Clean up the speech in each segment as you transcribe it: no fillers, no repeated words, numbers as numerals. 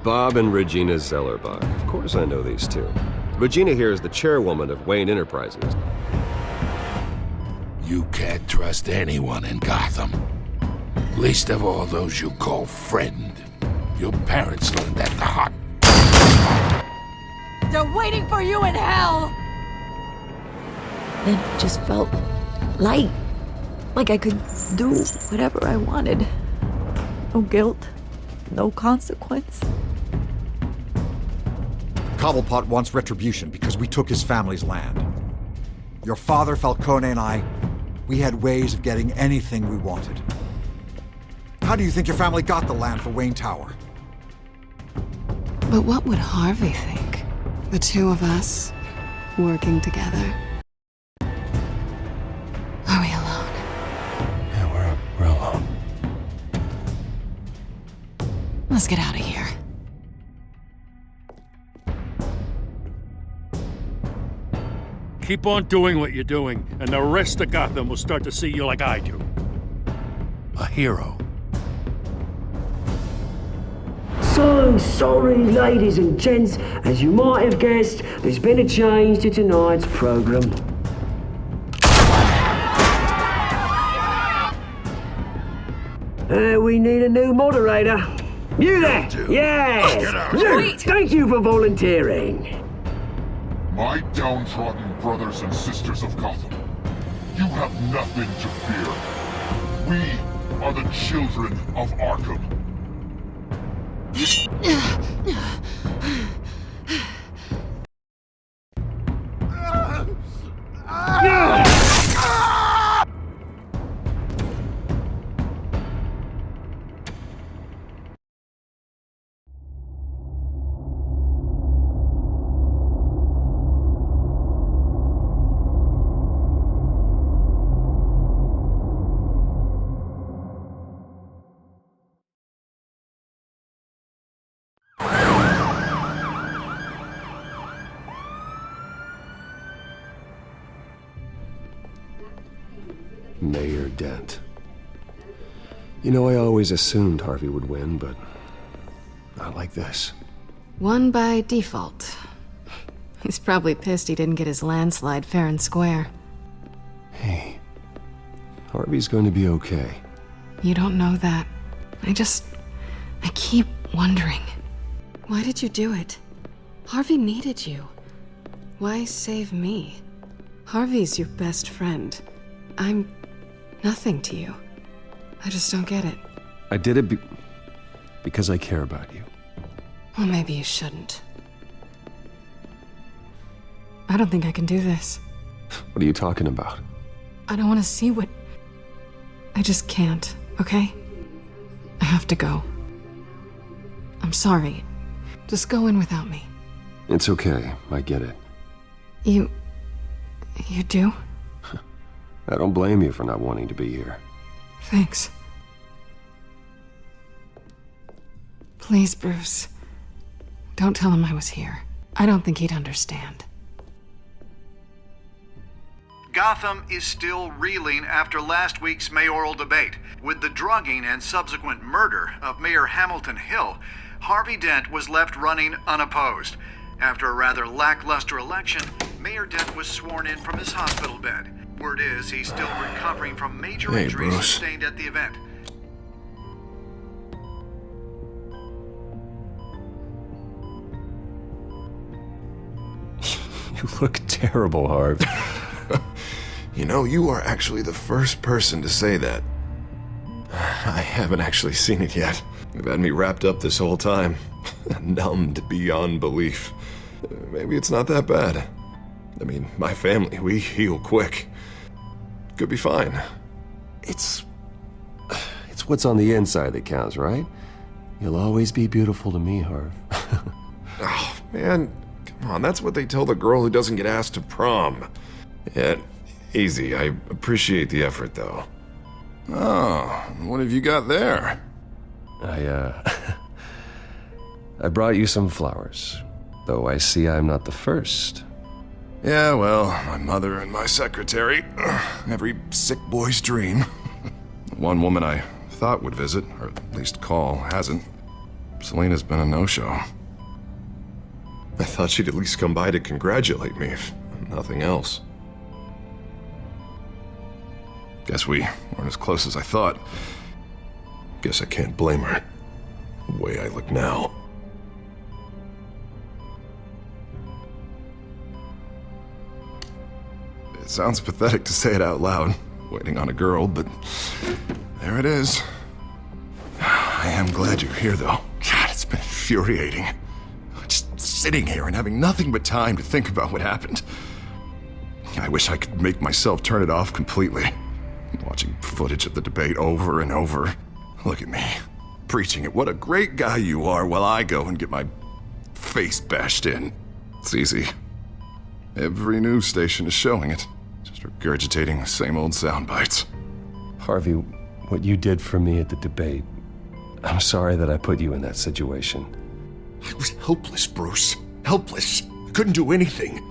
Bob and Regina Zellerbach. Of course I know these two. Regina here is the chairwoman of Wayne Enterprises. You can't trust anyone in Gotham. Least of all those you call friend. Your parents learned that the hot... They're waiting for you in hell! It just felt light. Like I could do whatever I wanted. No guilt. No consequence. Cobblepot wants retribution because we took his family's land. Your father, Falcone, and I, we had ways of getting anything we wanted. How do you think your family got the land for Wayne Tower? But what would Harvey think? The two of us, working together. Are we alone? Yeah, we're alone. Let's get out of here. Keep on doing what you're doing, and the rest of Gotham will start to see you like I do. A hero. So sorry, ladies and gents. As you might have guessed, there's been a change to tonight's program. We need a new moderator. You there? Yes! You! Thank you for volunteering. My downtrodden brothers and sisters of Gotham, you have nothing to fear. We are the children of Arkham. Mayor Dent. You know, I always assumed Harvey would win, but not like this. Won by default. He's probably pissed he didn't get his landslide fair and square. Hey, Harvey's going to be okay. You don't know that. I keep wondering. Why did you do it? Harvey needed you. Why save me? Harvey's your best friend. I'm nothing to you. I just don't get it. I did it because I care about you. Well, maybe you shouldn't. I don't think I can do this. What are you talking about? I don't want to see what... I just can't, okay? I have to go. I'm sorry. Just go in without me. It's okay. I get it. You do? I don't blame you for not wanting to be here. Thanks. Please, Bruce. Don't tell him I was here. I don't think he'd understand. Gotham is still reeling after last week's mayoral debate. With the drugging and subsequent murder of Mayor Hamilton Hill, Harvey Dent was left running unopposed. After a rather lackluster election, Mayor Dent was sworn in from his hospital bed. Word is he's still recovering from major injuries sustained at the event. You look terrible, Harv. You know, you are actually the first person to say that. I haven't actually seen it yet. You've had me wrapped up this whole time. Numbed beyond belief. Maybe it's not that bad. I mean, my family, we heal quick. Could be fine. It's what's on the inside that counts, right? You'll always be beautiful to me, Harv. Oh, man. Come on, that's what they tell the girl who doesn't get asked to prom. Yeah, easy. I appreciate the effort, though. Oh, what have you got there? I brought you some flowers. Though I see I'm not the first. Yeah, well, my mother and my secretary. Every sick boy's dream. One woman I thought would visit, or at least call, hasn't. Selena's been a no-show. I thought she'd at least come by to congratulate me, if nothing else. Guess we weren't as close as I thought. Guess I can't blame her. The way I look now. It sounds pathetic to say it out loud, waiting on a girl, but there it is. I am glad you're here, though. God, it's been infuriating. Just sitting here and having nothing but time to think about what happened. I wish I could make myself turn it off completely. Watching footage of the debate over and over. Look at me, preaching it. What a great guy you are, while I go and get my face bashed in. It's easy. Every news station is showing it. Just regurgitating the same old sound bites. Harvey, what you did for me at the debate, I'm sorry that I put you in that situation. I was helpless, Bruce. Helpless. I couldn't do anything.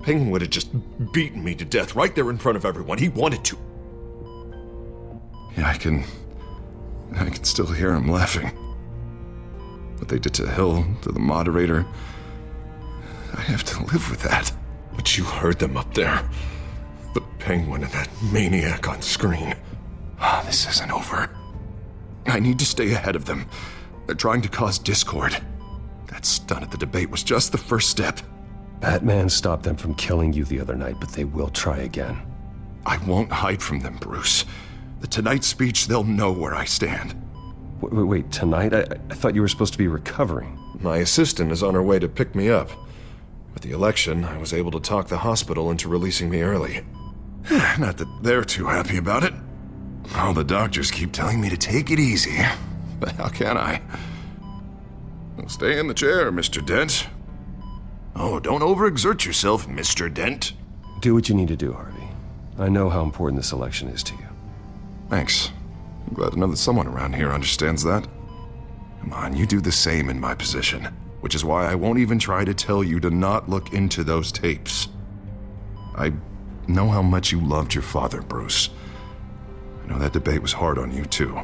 Penguin would have just beaten me to death right there in front of everyone. He wanted to. Yeah, I can still hear him laughing. What they did to Hill, to the moderator, I have to live with that. But you heard them up there. The Penguin and that maniac on screen. This isn't over. I need to stay ahead of them. They're trying to cause discord. That stunt at the debate was just the first step. Batman stopped them from killing you the other night, but they will try again. I won't hide from them, Bruce. The Tonight speech, they'll know where I stand. Wait, tonight? I thought you were supposed to be recovering. My assistant is on her way to pick me up. With the election, I was able to talk the hospital into releasing me early. Not that they're too happy about it. All the doctors keep telling me to take it easy. But how can I? Well, stay in the chair, Mr. Dent. Oh, don't overexert yourself, Mr. Dent. Do what you need to do, Harvey. I know how important this election is to you. Thanks. I'm glad to know that someone around here understands that. Come on, you do the same in my position. Which is why I won't even try to tell you to not look into those tapes. I know how much you loved your father, Bruce. I know that debate was hard on you, too.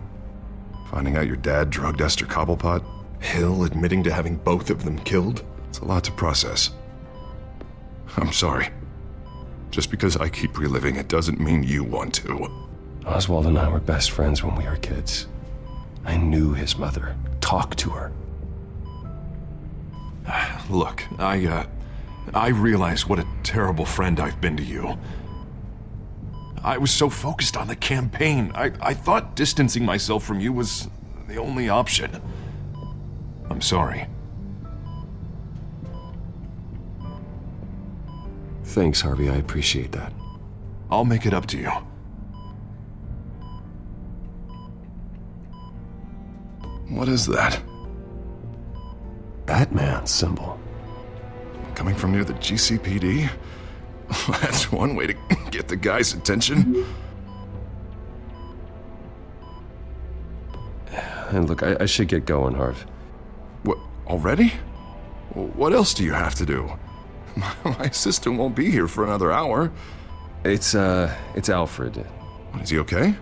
Finding out your dad drugged Esther Cobblepot. Hill admitting to having both of them killed. It's a lot to process. I'm sorry. Just because I keep reliving it doesn't mean you want to. Oswald and I were best friends when we were kids. I knew his mother. Talked to her. Look, I realize what a terrible friend I've been to you. I was so focused on the campaign. I thought distancing myself from you was the only option. I'm sorry. Thanks, Harvey. I appreciate that. I'll make it up to you. What is that? Batman symbol. Coming from near the GCPD? That's one way to get the guy's attention. And look, I should get going, Harv. What, already? What else do you have to do? My assistant won't be here for another hour. It's Alfred. Is he okay?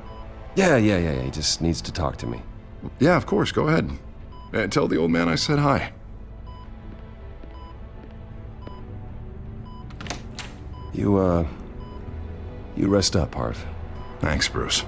Yeah. He just needs to talk to me. Yeah, of course, go ahead. Tell the old man I said hi. You rest up, Harv. Thanks, Bruce.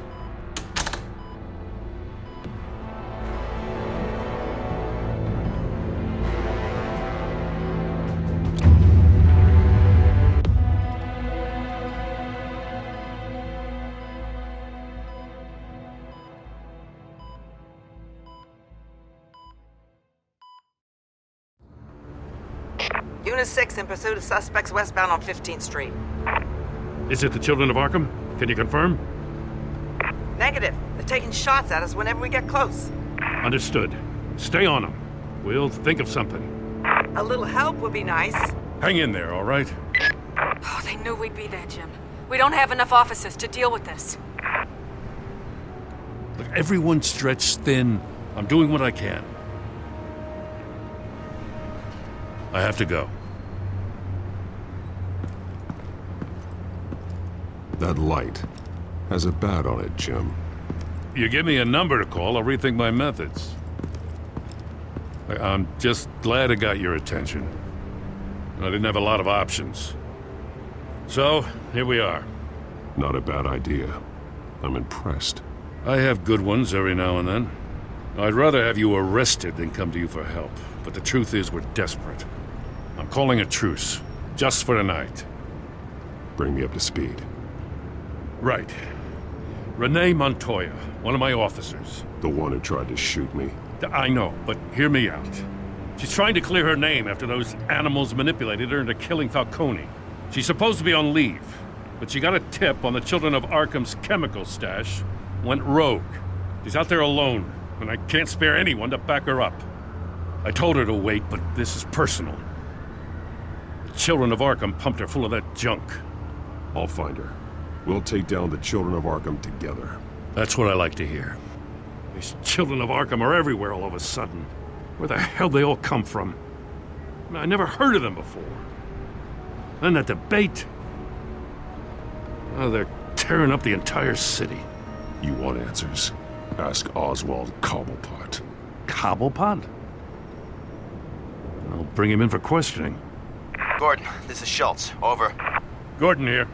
Unit 6 in pursuit of suspects westbound on 15th Street. Is it the Children of Arkham? Can you confirm? Negative. They're taking shots at us whenever we get close. Understood. Stay on them. We'll think of something. A little help would be nice. Hang in there, all right? Oh, they knew we'd be there, Jim. We don't have enough officers to deal with this. Look, everyone's stretched thin. I'm doing what I can. I have to go. That light has a bat on it, Jim. You give me a number to call, I'll rethink my methods. I'm just glad it got your attention. I didn't have a lot of options. So, here we are. Not a bad idea. I'm impressed. I have good ones every now and then. I'd rather have you arrested than come to you for help. But the truth is, we're desperate. I'm calling a truce. Just for tonight. Bring me up to speed. Right. Renee Montoya, one of my officers. The one who tried to shoot me. I know, but hear me out. She's trying to clear her name after those animals manipulated her into killing Falcone. She's supposed to be on leave, but she got a tip on the Children of Arkham's chemical stash, went rogue. She's out there alone, and I can't spare anyone to back her up. I told her to wait, but this is personal. The Children of Arkham pumped her full of that junk. I'll find her. We'll take down the Children of Arkham together. That's what I like to hear. These Children of Arkham are everywhere all of a sudden. Where the hell they all come from? I never heard of them before. Then that debate. Oh, they're tearing up the entire city. You want answers? Ask Oswald Cobblepot. Cobblepot? I'll bring him in for questioning. Gordon, this is Schultz. Over. Gordon here.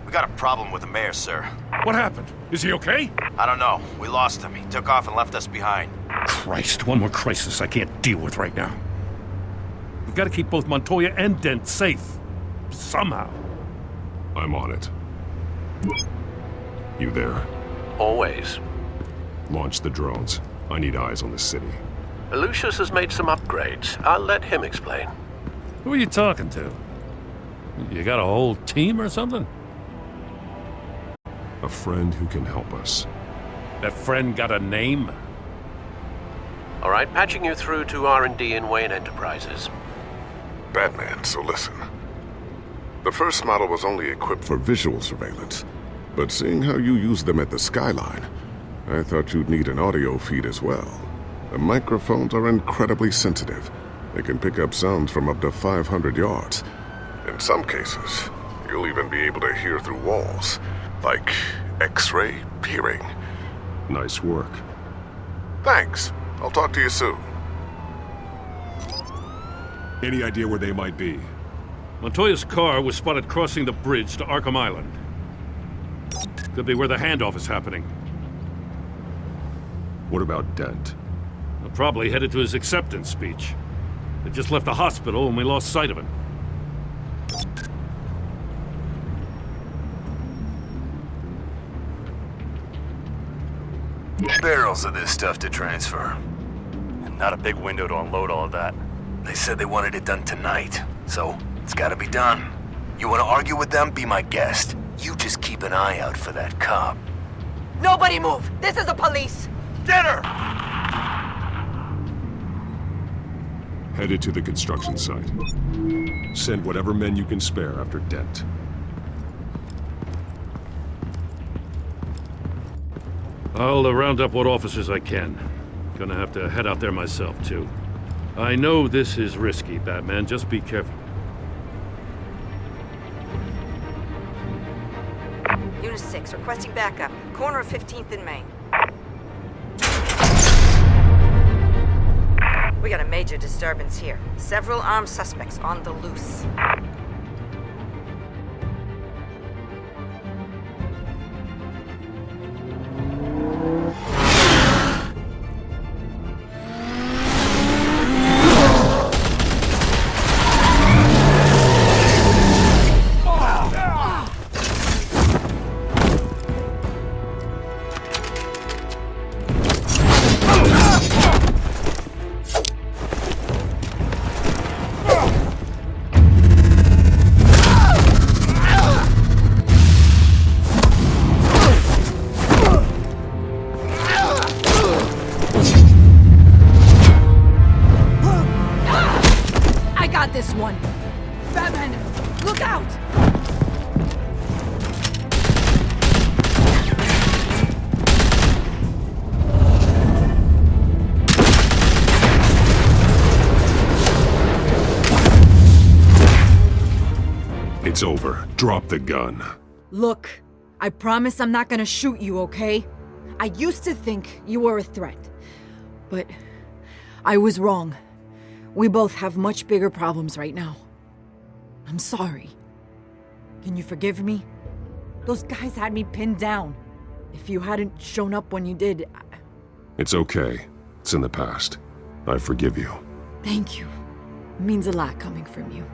We got a problem with the mayor, sir. What happened? Is he okay? I don't know. We lost him. He took off and left us behind. Christ, one more crisis I can't deal with right now. We've got to keep both Montoya and Dent safe. Somehow. I'm on it. You there? Always. Launch the drones. I need eyes on the city. Lucius has made some upgrades. I'll let him explain. Who are you talking to? You got a whole team or something? A friend who can help us. That friend got a name? All right, patching you through to R&D in Wayne Enterprises. Batman, so listen. The first model was only equipped for visual surveillance, but seeing how you use them at the Skyline, I thought you'd need an audio feed as well. The microphones are incredibly sensitive. They can pick up sounds from up to 500 yards. In some cases, you'll even be able to hear through walls, like X-ray peering. Nice work. Thanks. I'll talk to you soon. Any idea where they might be? Montoya's car was spotted crossing the bridge to Arkham Island. Could be where the handoff is happening. What about Dent? Well, probably headed to his acceptance speech. They just left the hospital and we lost sight of him. Barrels of this stuff to transfer. And not a big window to unload all of that. They said they wanted it done tonight, so it's gotta be done. You wanna argue with them? Be my guest. You just keep an eye out for that cop. Nobody move! This is the police! Get her! Headed to the construction site. Send whatever men you can spare after Dent. I'll round up what officers I can. Gonna have to head out there myself, too. I know this is risky, Batman. Just be careful. Unit 6, requesting backup. Corner of 15th and Main. We got a major disturbance here. Several armed suspects on the loose. This one. Batman, look out! It's over. Drop the gun. Look, I promise I'm not gonna shoot you, okay? I used to think you were a threat, but I was wrong. We both have much bigger problems right now. I'm sorry. Can you forgive me? Those guys had me pinned down. If you hadn't shown up when you did, It's okay. It's in the past. I forgive you. Thank you. It means a lot coming from you.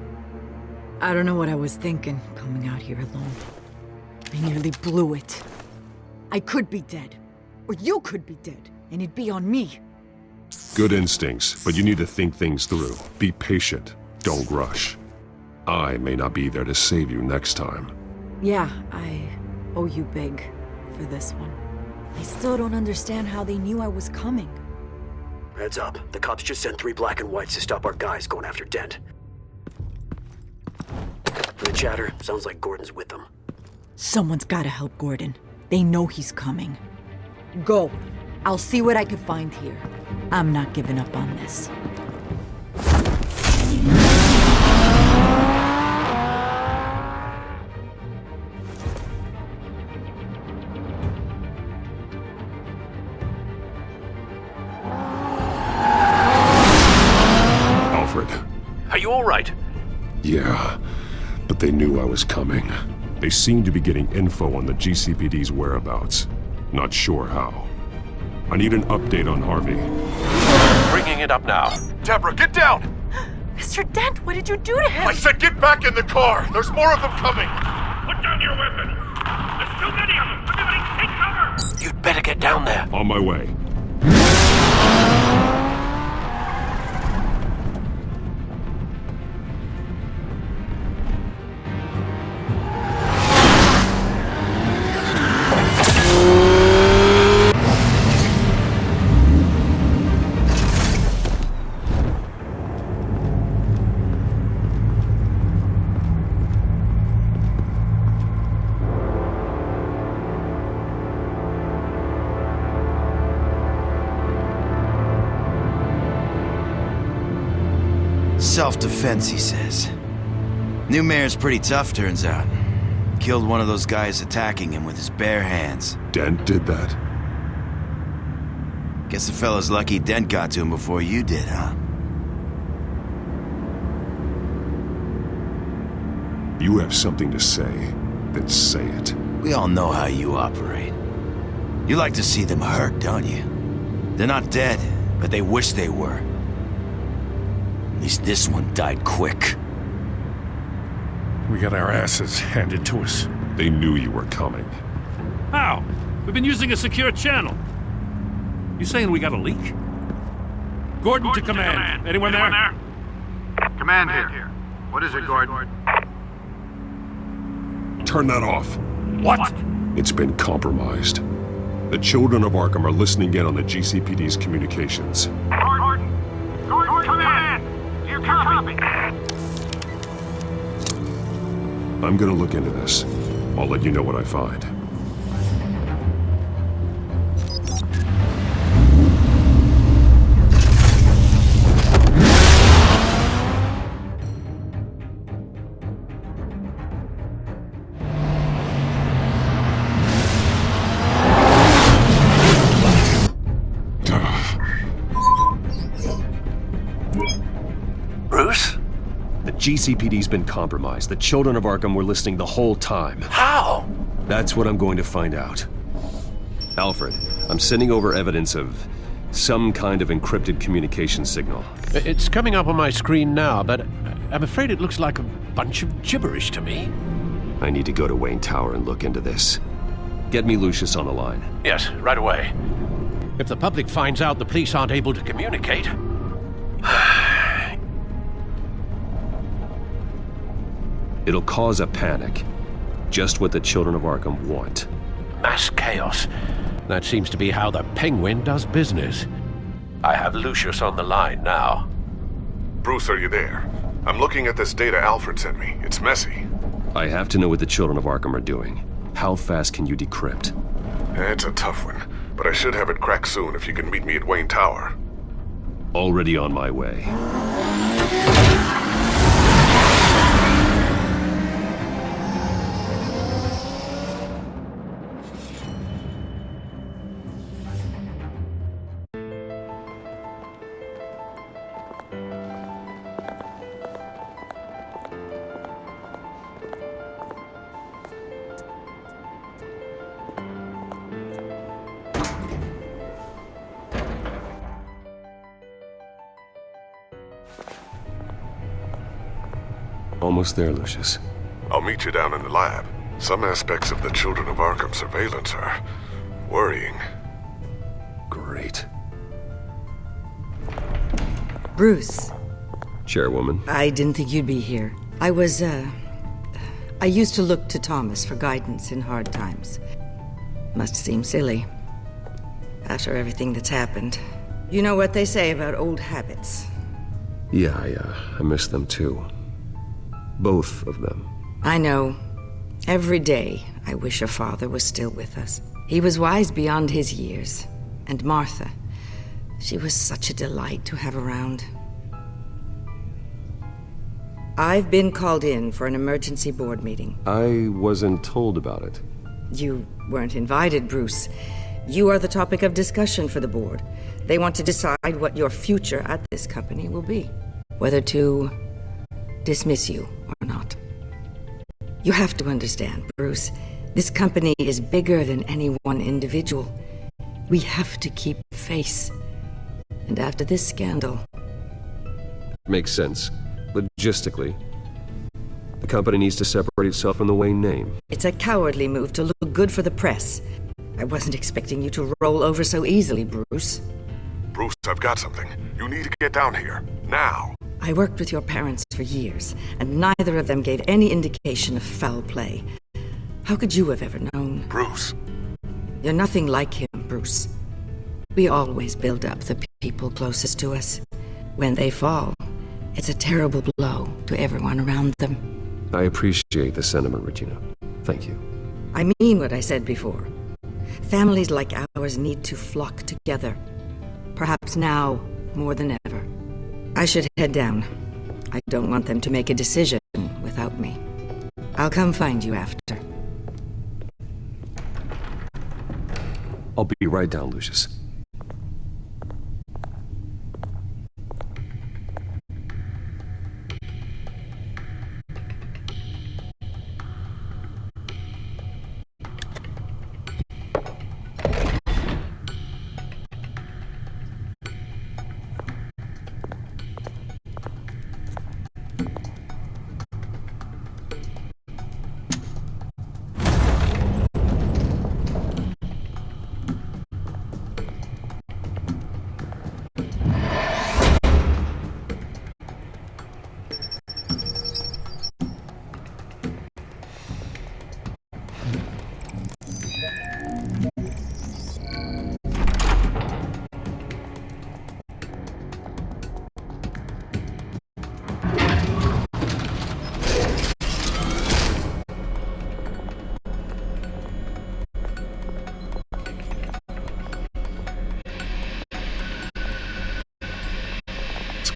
I don't know what I was thinking, coming out here alone. I nearly blew it. I could be dead. Or you could be dead, and it'd be on me. Good instincts, but you need to think things through. Be patient. Don't rush. I may not be there to save you next time. Yeah, I owe you big for this one. I still don't understand how they knew I was coming. Heads up. The cops just sent 3 black and whites to stop our guys going after Dent. From the chatter, sounds like Gordon's with them. Someone's gotta help Gordon. They know he's coming. Go. I'll see what I can find here. I'm not giving up on this. Alfred. Are you all right? Yeah, but they knew I was coming. They seem to be getting info on the GCPD's whereabouts. Not sure how. I need an update on Harvey. Bringing it up now. Deborah, get down! Mr. Dent, what did you do to him? I said get back in the car! There's more of them coming! Put down your weapon! There's too many of them! Everybody take cover! You'd better get down there. On my way. Self-defense, he says. New mayor's pretty tough, turns out. Killed one of those guys attacking him with his bare hands. Dent did that? Guess the fella's lucky Dent got to him before you did, huh? You have something to say, then say it. We all know how you operate. You like to see them hurt, don't you? They're not dead, but they wish they were. At least this one died quick. We got our asses handed to us. They knew you were coming. How? We've been using a secure channel. You saying we got a leak? Gordon to command. Anyone there? Command here. What is it, Gordon? Turn that off. What? It's been compromised. The children of Arkham are listening in on the GCPD's communications. Gordon, command! Do you copy? I'm gonna look into this. I'll let you know what I find. Bruce? The GCPD's been compromised. The children of Arkham were listening the whole time. How? That's what I'm going to find out. Alfred, I'm sending over evidence of some kind of encrypted communication signal. It's coming up on my screen now, but I'm afraid it looks like a bunch of gibberish to me. I need to go to Wayne Tower and look into this. Get me Lucius on the line. Yes, right away. If the public finds out the police aren't able to communicate... It'll cause a panic. Just what the children of Arkham want. Mass chaos. That seems to be how the Penguin does business. I have Lucius on the line now. Bruce, are you there? I'm looking at this data Alfred sent me. It's messy. I have to know what the children of Arkham are doing. How fast can you decrypt? It's a tough one, but I should have it cracked soon if you can meet me at Wayne Tower. Already on my way. Almost there, Lucius. I'll meet you down in the lab. Some aspects of the Children of Arkham surveillance are worrying. Great. Bruce. Chairwoman. I didn't think you'd be here. I used to look to Thomas for guidance in hard times. Must seem silly. After everything that's happened. You know what they say about old habits. Yeah, I miss them too. Both of them. I know. Every day, I wish your father was still with us. He was wise beyond his years. And Martha, she was such a delight to have around. I've been called in for an emergency board meeting. I wasn't told about it. You weren't invited, Bruce. You are the topic of discussion for the board. They want to decide what your future at this company will be. Whether to dismiss you or not. You have to understand, Bruce. This company is bigger than any one individual. We have to keep face. And after this scandal... Makes sense. Logistically. The company needs to separate itself from the Wayne name. It's a cowardly move to look good for the press. I wasn't expecting you to roll over so easily, Bruce. Bruce, I've got something. You need to get down here. Now. I worked with your parents for years, and neither of them gave any indication of foul play. How could you have ever known? Bruce. You're nothing like him, Bruce. We always build up the people closest to us. When they fall, it's a terrible blow to everyone around them. I appreciate the sentiment, Regina. Thank you. I mean what I said before. Families like ours need to flock together. Perhaps now, more than ever. I should head down. I don't want them to make a decision without me. I'll come find you after. I'll be right down, Lucius.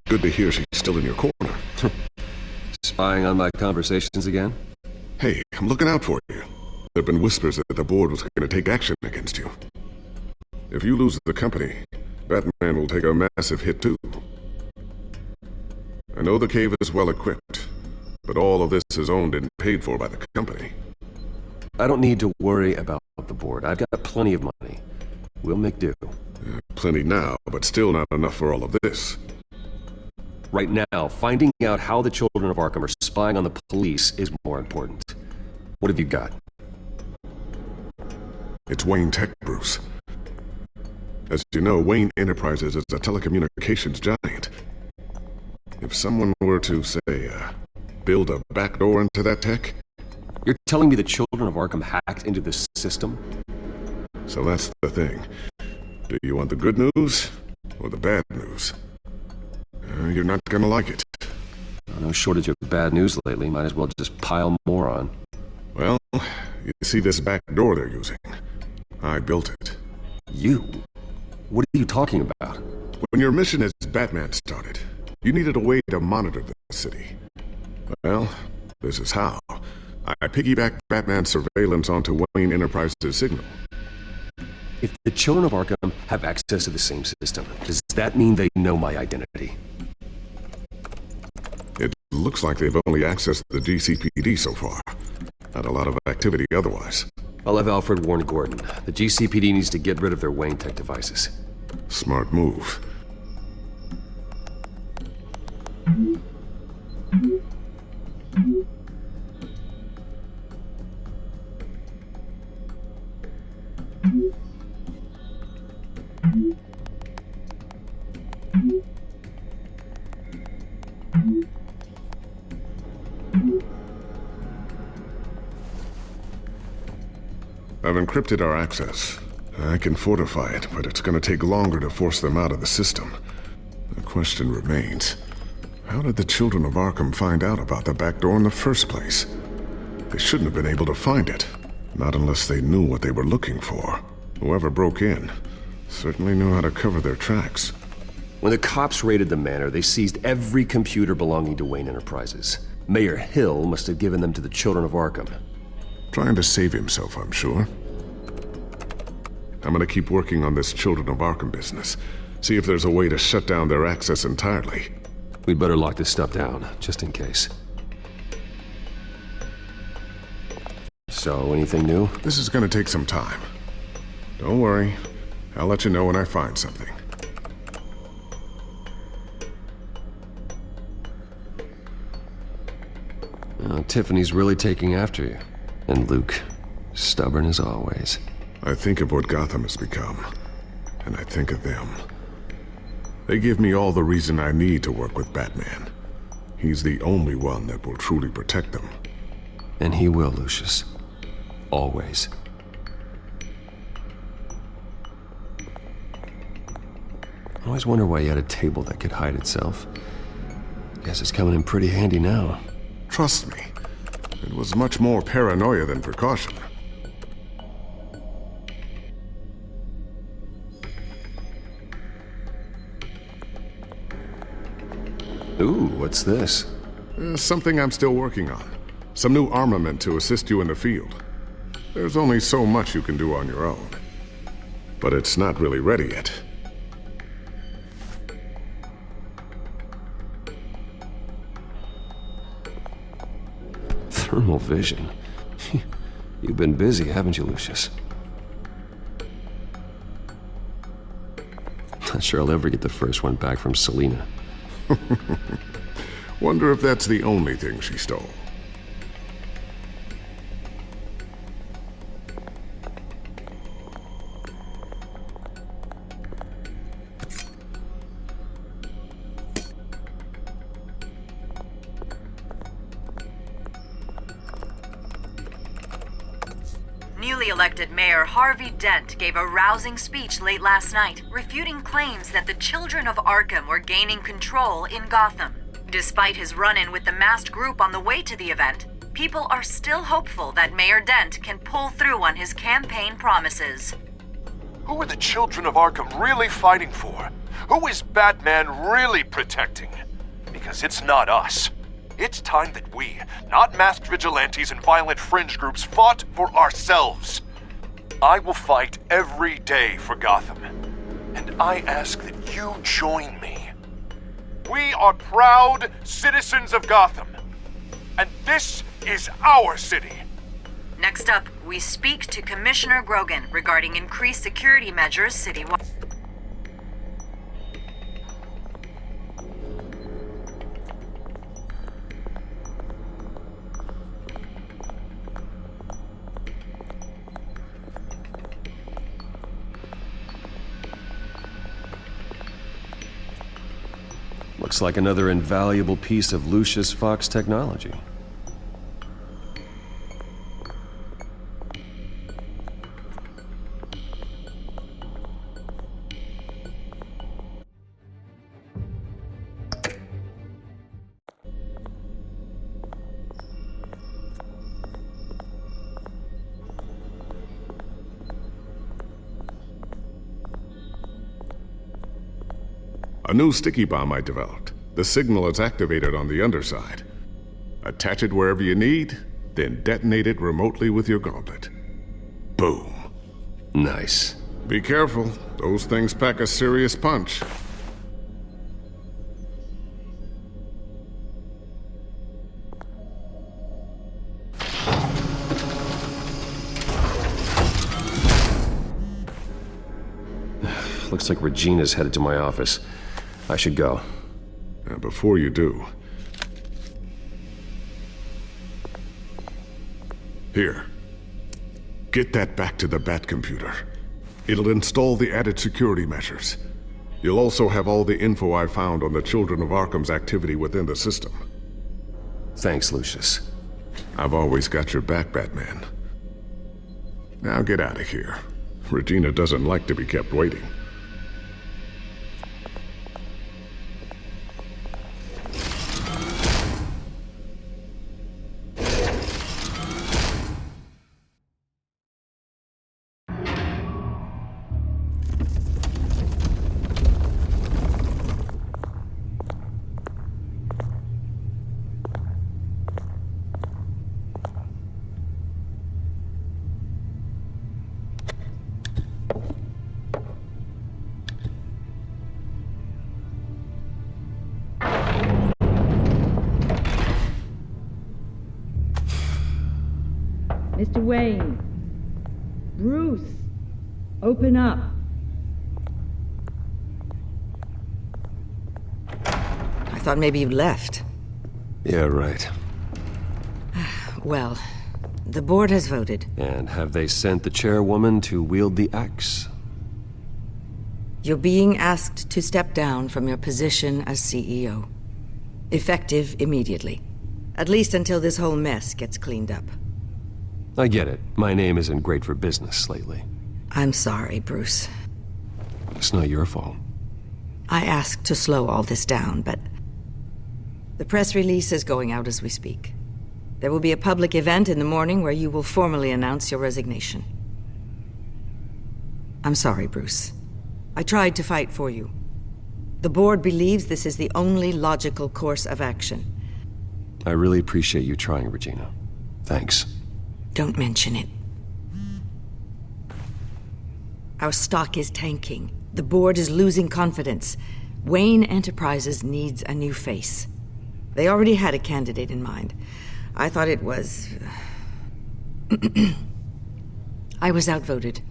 Good to hear she's still in your corner. Spying on my conversations again? Hey, I'm looking out for you. There have been whispers that the board was going to take action against you. If you lose the company, Batman will take a massive hit too. I know the cave is well equipped, but all of this is owned and paid for by the company. I don't need to worry about the board. I've got plenty of money. We'll make do. Plenty now, but still not enough for all of this. Right now, finding out how the Children of Arkham are spying on the police is more important. What have you got? It's Wayne Tech, Bruce. As you know, Wayne Enterprises is a telecommunications giant. If someone were to, say, build a backdoor into that tech... You're telling me the Children of Arkham hacked into the system? So that's the thing. Do you want the good news or the bad news? You're not gonna like it. No shortage of bad news lately. Might as well just pile more on. Well, you see this back door they're using? I built it. You? What are you talking about? When your mission as Batman started, you needed a way to monitor the city. Well, this is how. I piggybacked Batman's surveillance onto Wayne Enterprises' signal. If the Children of Arkham have access to the same system, does that mean they know my identity? It looks like they've only accessed the GCPD so far. Not a lot of activity otherwise. I'll have Alfred warn Gordon. The GCPD needs to get rid of their Wayne Tech devices. Smart move. I've encrypted our access. I can fortify it, but it's going to take longer to force them out of the system. The question remains, how did the children of Arkham find out about the back door in the first place? They shouldn't have been able to find it, not unless they knew what they were looking for. Whoever broke in certainly knew how to cover their tracks. When the cops raided the manor, they seized every computer belonging to Wayne Enterprises. Mayor Hill must have given them to the children of Arkham. Trying to save himself, I'm sure. I'm gonna keep working on this Children of Arkham business. See if there's a way to shut down their access entirely. We'd better lock this stuff down, just in case. So, anything new? This is gonna take some time. Don't worry. I'll let you know when I find something. Tiffany's really taking after you. And Luke, stubborn as always. I think of what Gotham has become, and I think of them. They give me all the reason I need to work with Batman. He's the only one that will truly protect them. And he will, Lucius. Always. I always wonder why you had a table that could hide itself. Guess it's coming in pretty handy now. Trust me, it was much more paranoia than precaution. Ooh, what's this? Something I'm still working on. Some new armament to assist you in the field. There's only so much you can do on your own. But it's not really ready yet. Thermal vision. You've been busy, haven't you, Lucius? Not sure I'll ever get the first one back from Selina. Wonder if that's the only thing she stole. Newly elected Mayor Harvey Dent gave a rousing speech late last night, refuting claims that the children of Arkham were gaining control in Gotham. Despite his run-in with the masked group on the way to the event, people are still hopeful that Mayor Dent can pull through on his campaign promises. Who are the children of Arkham really fighting for? Who is Batman really protecting? Because it's not us. It's time that we, not masked vigilantes and violent fringe groups, fought for ourselves. I will fight every day for Gotham. And I ask that you join me. We are proud citizens of Gotham. And this is our city. Next up, we speak to Commissioner Grogan regarding increased security measures citywide. Looks like another invaluable piece of Lucius Fox technology. A new sticky bomb I developed. The signal is activated on the underside. Attach it wherever you need, then detonate it remotely with your gauntlet. Boom. Nice. Be careful. Those things pack a serious punch. Looks like Regina's headed to my office. I should go. Before you do... Here. Get that back to the Bat computer. It'll install the added security measures. You'll also have all the info I found on the Children of Arkham's activity within the system. Thanks, Lucius. I've always got your back, Batman. Now get out of here. Regina doesn't like to be kept waiting. Mr. Wayne. Bruce. Open up. I thought maybe you left. Yeah, right. Well, the board has voted. And have they sent the chairwoman to wield the axe? You're being asked to step down from your position as CEO. Effective immediately. At least until this whole mess gets cleaned up. I get it. My name isn't great for business lately. I'm sorry, Bruce. It's not your fault. I asked to slow all this down, but the press release is going out as we speak. There will be a public event in the morning where you will formally announce your resignation. I'm sorry, Bruce. I tried to fight for you. The board believes this is the only logical course of action. I really appreciate you trying, Regina. Thanks. Don't mention it. Our stock is tanking. The board is losing confidence. Wayne Enterprises needs a new face. They already had a candidate in mind. I thought it was... I was outvoted.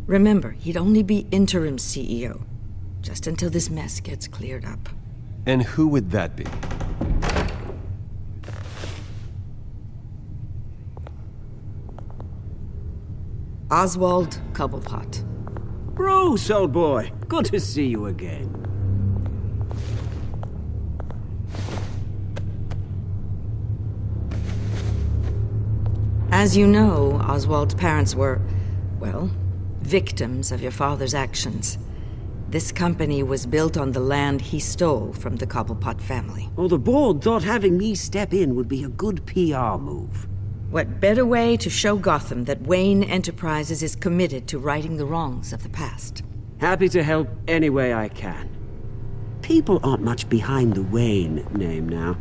Remember, he'd only be interim CEO, just until this mess gets cleared up. And who would that be? Oswald Cobblepot. Bruce, old boy. Good to see you again. As you know, Oswald's parents were, well, victims of your father's actions. This company was built on the land he stole from the Cobblepot family. Well, the board thought having me step in would be a good PR move. What better way to show Gotham that Wayne Enterprises is committed to righting the wrongs of the past? Happy to help any way I can. People aren't much behind the Wayne name now.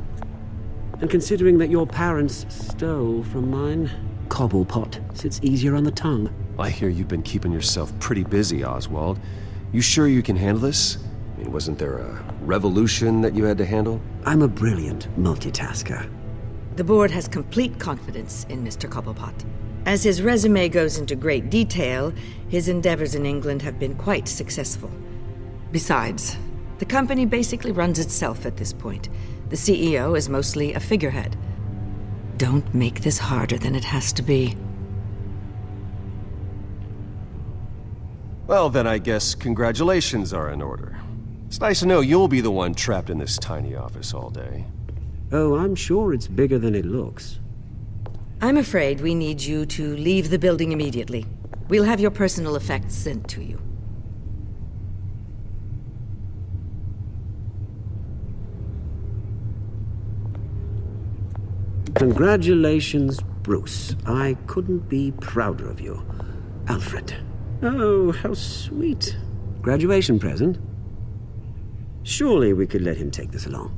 And considering that your parents stole from mine, Cobblepot sits easier on the tongue. I hear you've been keeping yourself pretty busy, Oswald. You sure you can handle this? I mean, wasn't there a revolution that you had to handle? I'm a brilliant multitasker. The board has complete confidence in Mr. Cobblepot. As his resume goes into great detail, his endeavors in England have been quite successful. Besides, the company basically runs itself at this point. The CEO is mostly a figurehead. Don't make this harder than it has to be. Well, then I guess congratulations are in order. It's nice to know you'll be the one trapped in this tiny office all day. Oh, I'm sure it's bigger than it looks. I'm afraid we need you to leave the building immediately. We'll have your personal effects sent to you. Congratulations, Bruce. I couldn't be prouder of you. Alfred. Oh, how sweet. Graduation present? Surely we could let him take this along.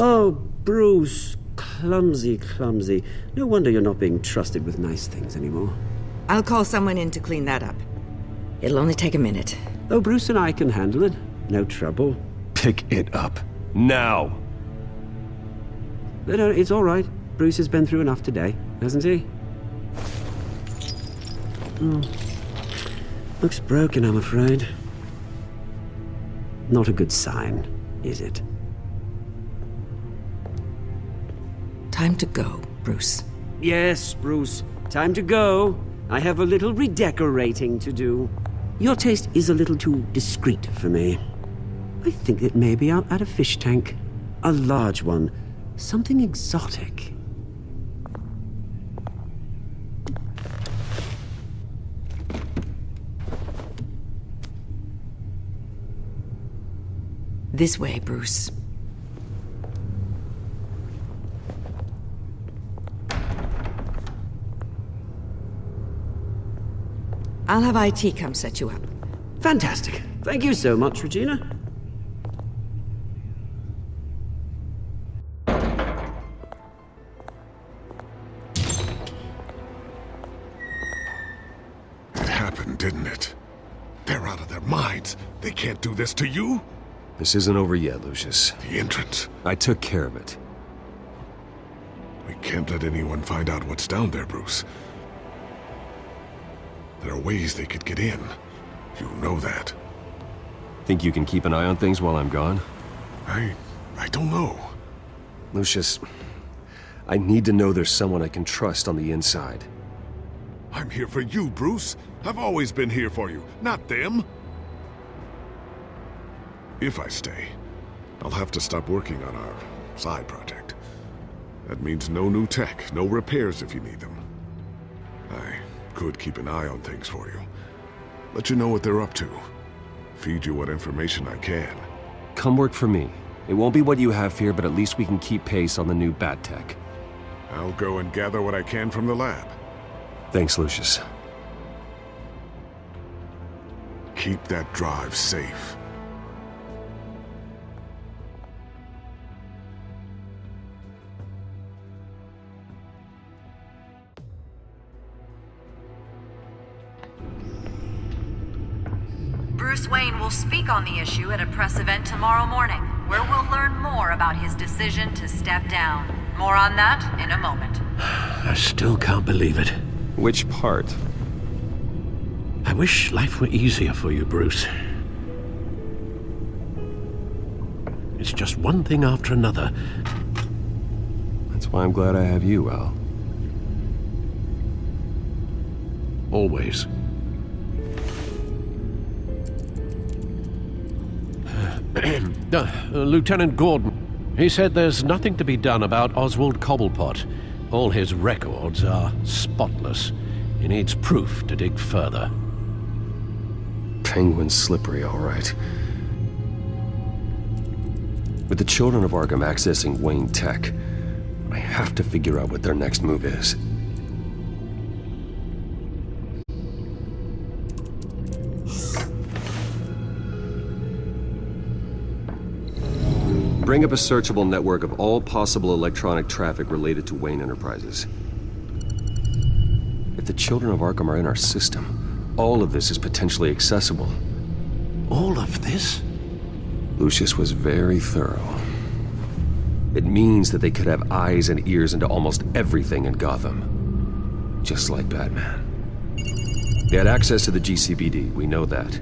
Oh, Bruce. Clumsy, clumsy. No wonder you're not being trusted with nice things anymore. I'll call someone in to clean that up. It'll only take a minute. Oh, Bruce and I can handle it. No trouble. Pick it up. Now! No, it's all right. Bruce has been through enough today, hasn't he? Looks broken, I'm afraid. Not a good sign, is it? Time to go, Bruce. Yes, Bruce. Time to go. I have a little redecorating to do. Your taste is a little too discreet for me. I think that maybe I'll add a fish tank. A large one. Something exotic. This way, Bruce. I'll have IT come set you up. Fantastic. Thank you so much, Regina. It happened, didn't it? They're out of their minds. They can't do this to you? This isn't over yet, Lucius. The entrance. I took care of it. We can't let anyone find out what's down there, Bruce. There are ways they could get in. You know that. Think you can keep an eye on things while I'm gone? I don't know. Lucius, I need to know there's someone I can trust on the inside. I'm here for you, Bruce. I've always been here for you, not them. If I stay, I'll have to stop working on our side project. That means no new tech, no repairs if you need them. I could keep an eye on things for you. Let you know what they're up to. Feed you what information I can. Come work for me. It won't be what you have here, but at least we can keep pace on the new bat tech. I'll go and gather what I can from the lab. Thanks, Lucius. Keep that drive safe. Bruce Wayne will speak on the issue at a press event tomorrow morning, where we'll learn more about his decision to step down. More on that in a moment. I still can't believe it. Which part? I wish life were easier for you, Bruce. It's just one thing after another. That's why I'm glad I have you, Al. Always. Lieutenant Gordon, he said there's nothing to be done about Oswald Cobblepot. All his records are spotless. He needs proof to dig further. Penguin's slippery, all right. With the children of Arkham accessing Wayne Tech, I have to figure out what their next move is. Bring up a searchable network of all possible electronic traffic related to Wayne Enterprises. If the children of Arkham are in our system, all of this is potentially accessible. All of this? Lucius was very thorough. It means that they could have eyes and ears into almost everything in Gotham. Just like Batman. They had access to the GCPD, we know that.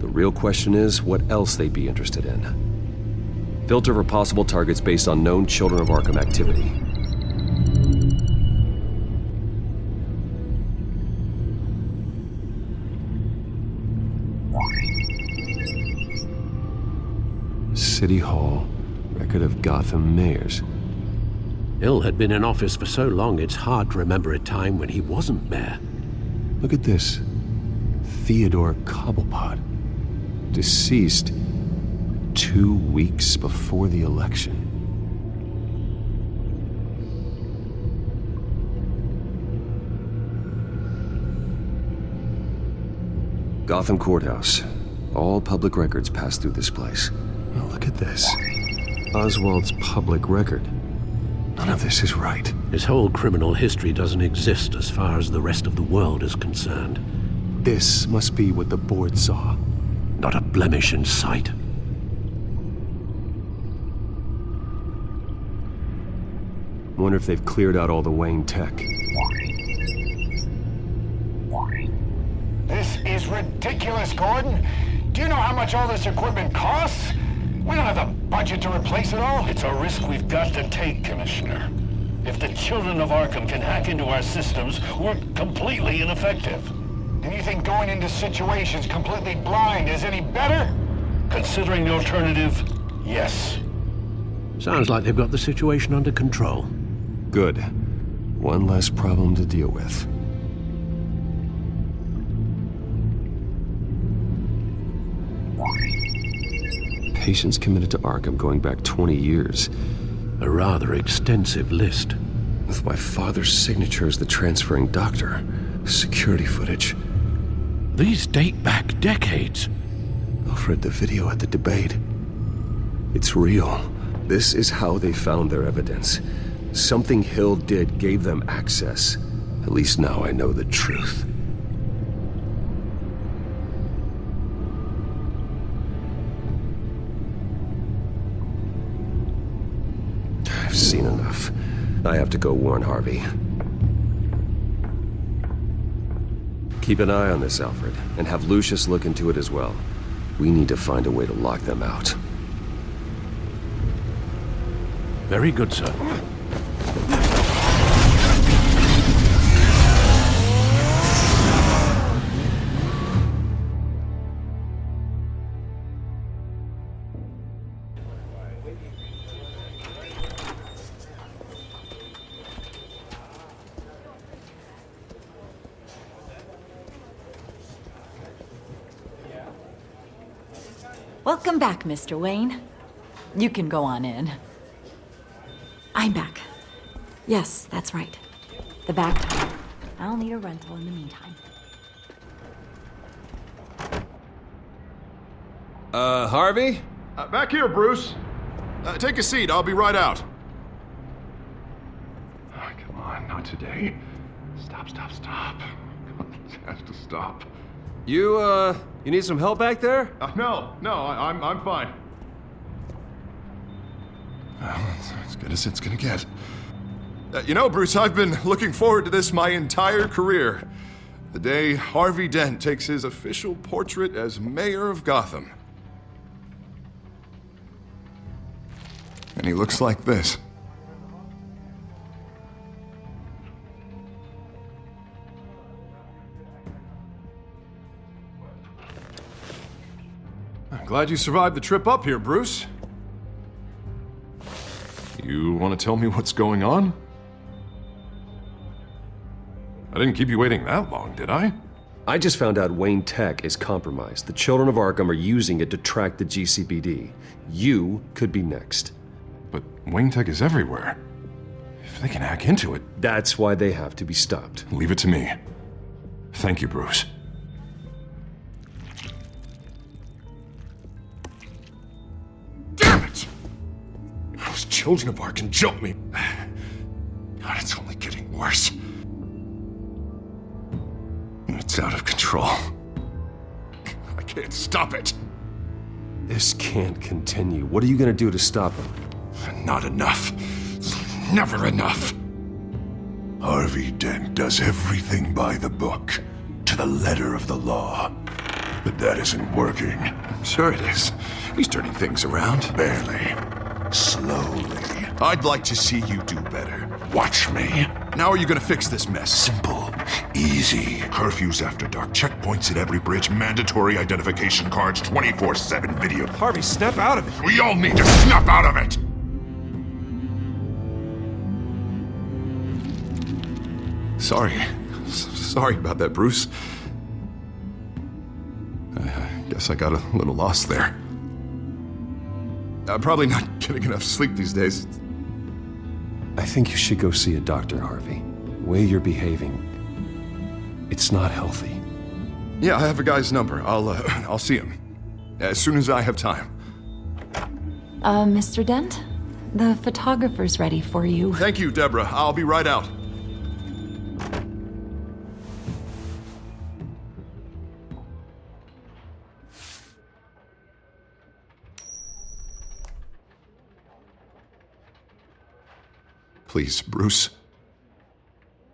The real question is what else they'd be interested in. Filter for possible targets based on known Children of Arkham activity. City Hall, record of Gotham mayors. Hill had been in office for so long it's hard to remember a time when he wasn't mayor. Look at this. Theodore Cobblepot. Deceased 2 weeks before the election. Gotham Courthouse. All public records pass through this place. Oh, look at this. Oswald's public record. None of this is right. His whole criminal history doesn't exist as far as the rest of the world is concerned. This must be what the board saw. Not a blemish in sight. Wonder if they've cleared out all the Wayne tech. This is ridiculous, Gordon. Do you know how much all this equipment costs? We don't have the budget to replace it all. It's a risk we've got to take, Commissioner. If the children of Arkham can hack into our systems, we're completely ineffective. And you think going into situations completely blind is any better? Considering the alternative, yes. Sounds like they've got the situation under control. Good. One less problem to deal with. Patients committed to Arkham going back 20 years. A rather extensive list. With my father's signature as the transferring doctor. Security footage. These date back decades. I've read the video at the debate. It's real. This is how they found their evidence. Something Hill did gave them access. At least now I know the truth. I've seen enough. I have to go warn Harvey. Keep an eye on this, Alfred, and have Lucius look into it as well. We need to find a way to lock them out. Very good, sir. Welcome back, Mr. Wayne. You can go on in. I'm back. Yes, that's right. The back door. I'll need a rental in the meantime. Harvey? Back here, Bruce. Take a seat. I'll be right out. Oh, come on, not today. Stop. Come on, it has to stop. You need some help back there? No, I'm fine. Well, it's as good as it's gonna get. You know, Bruce, I've been looking forward to this my entire career. The day Harvey Dent takes his official portrait as mayor of Gotham. And he looks like this. I'm glad you survived the trip up here, Bruce. You want to tell me what's going on? I didn't keep you waiting that long, did I? I just found out Wayne Tech is compromised. The children of Arkham are using it to track the GCPD. You could be next. But Wayne Tech is everywhere. If they can hack into it... That's why they have to be stopped. Leave it to me. Thank you, Bruce. Damn it! Those children of Arkham jumped me. God, it's only getting worse. It's out of control. I can't stop it. This can't continue. What are you gonna do to stop him? Not enough. Never enough. Harvey Dent does everything by the book, to the letter of the law. But that isn't working. Sure it is. He's turning things around. Barely. Slowly. I'd like to see you do better. Watch me. Now are you gonna fix this mess? Simple. Easy. Curfews after dark. Checkpoints at every bridge. Mandatory identification cards. 24/7 video. Harvey, snap out of it. We all need to snap out of it! Sorry about that, Bruce. I guess I got a little lost there. I'm probably not getting enough sleep these days. I think you should go see a doctor, Harvey. The way you're behaving, it's not healthy. Yeah, I have a guy's number. I'll see him as soon as I have time. Mr. Dent? The photographer's ready for you. Thank you, Deborah. I'll be right out. Please, Bruce.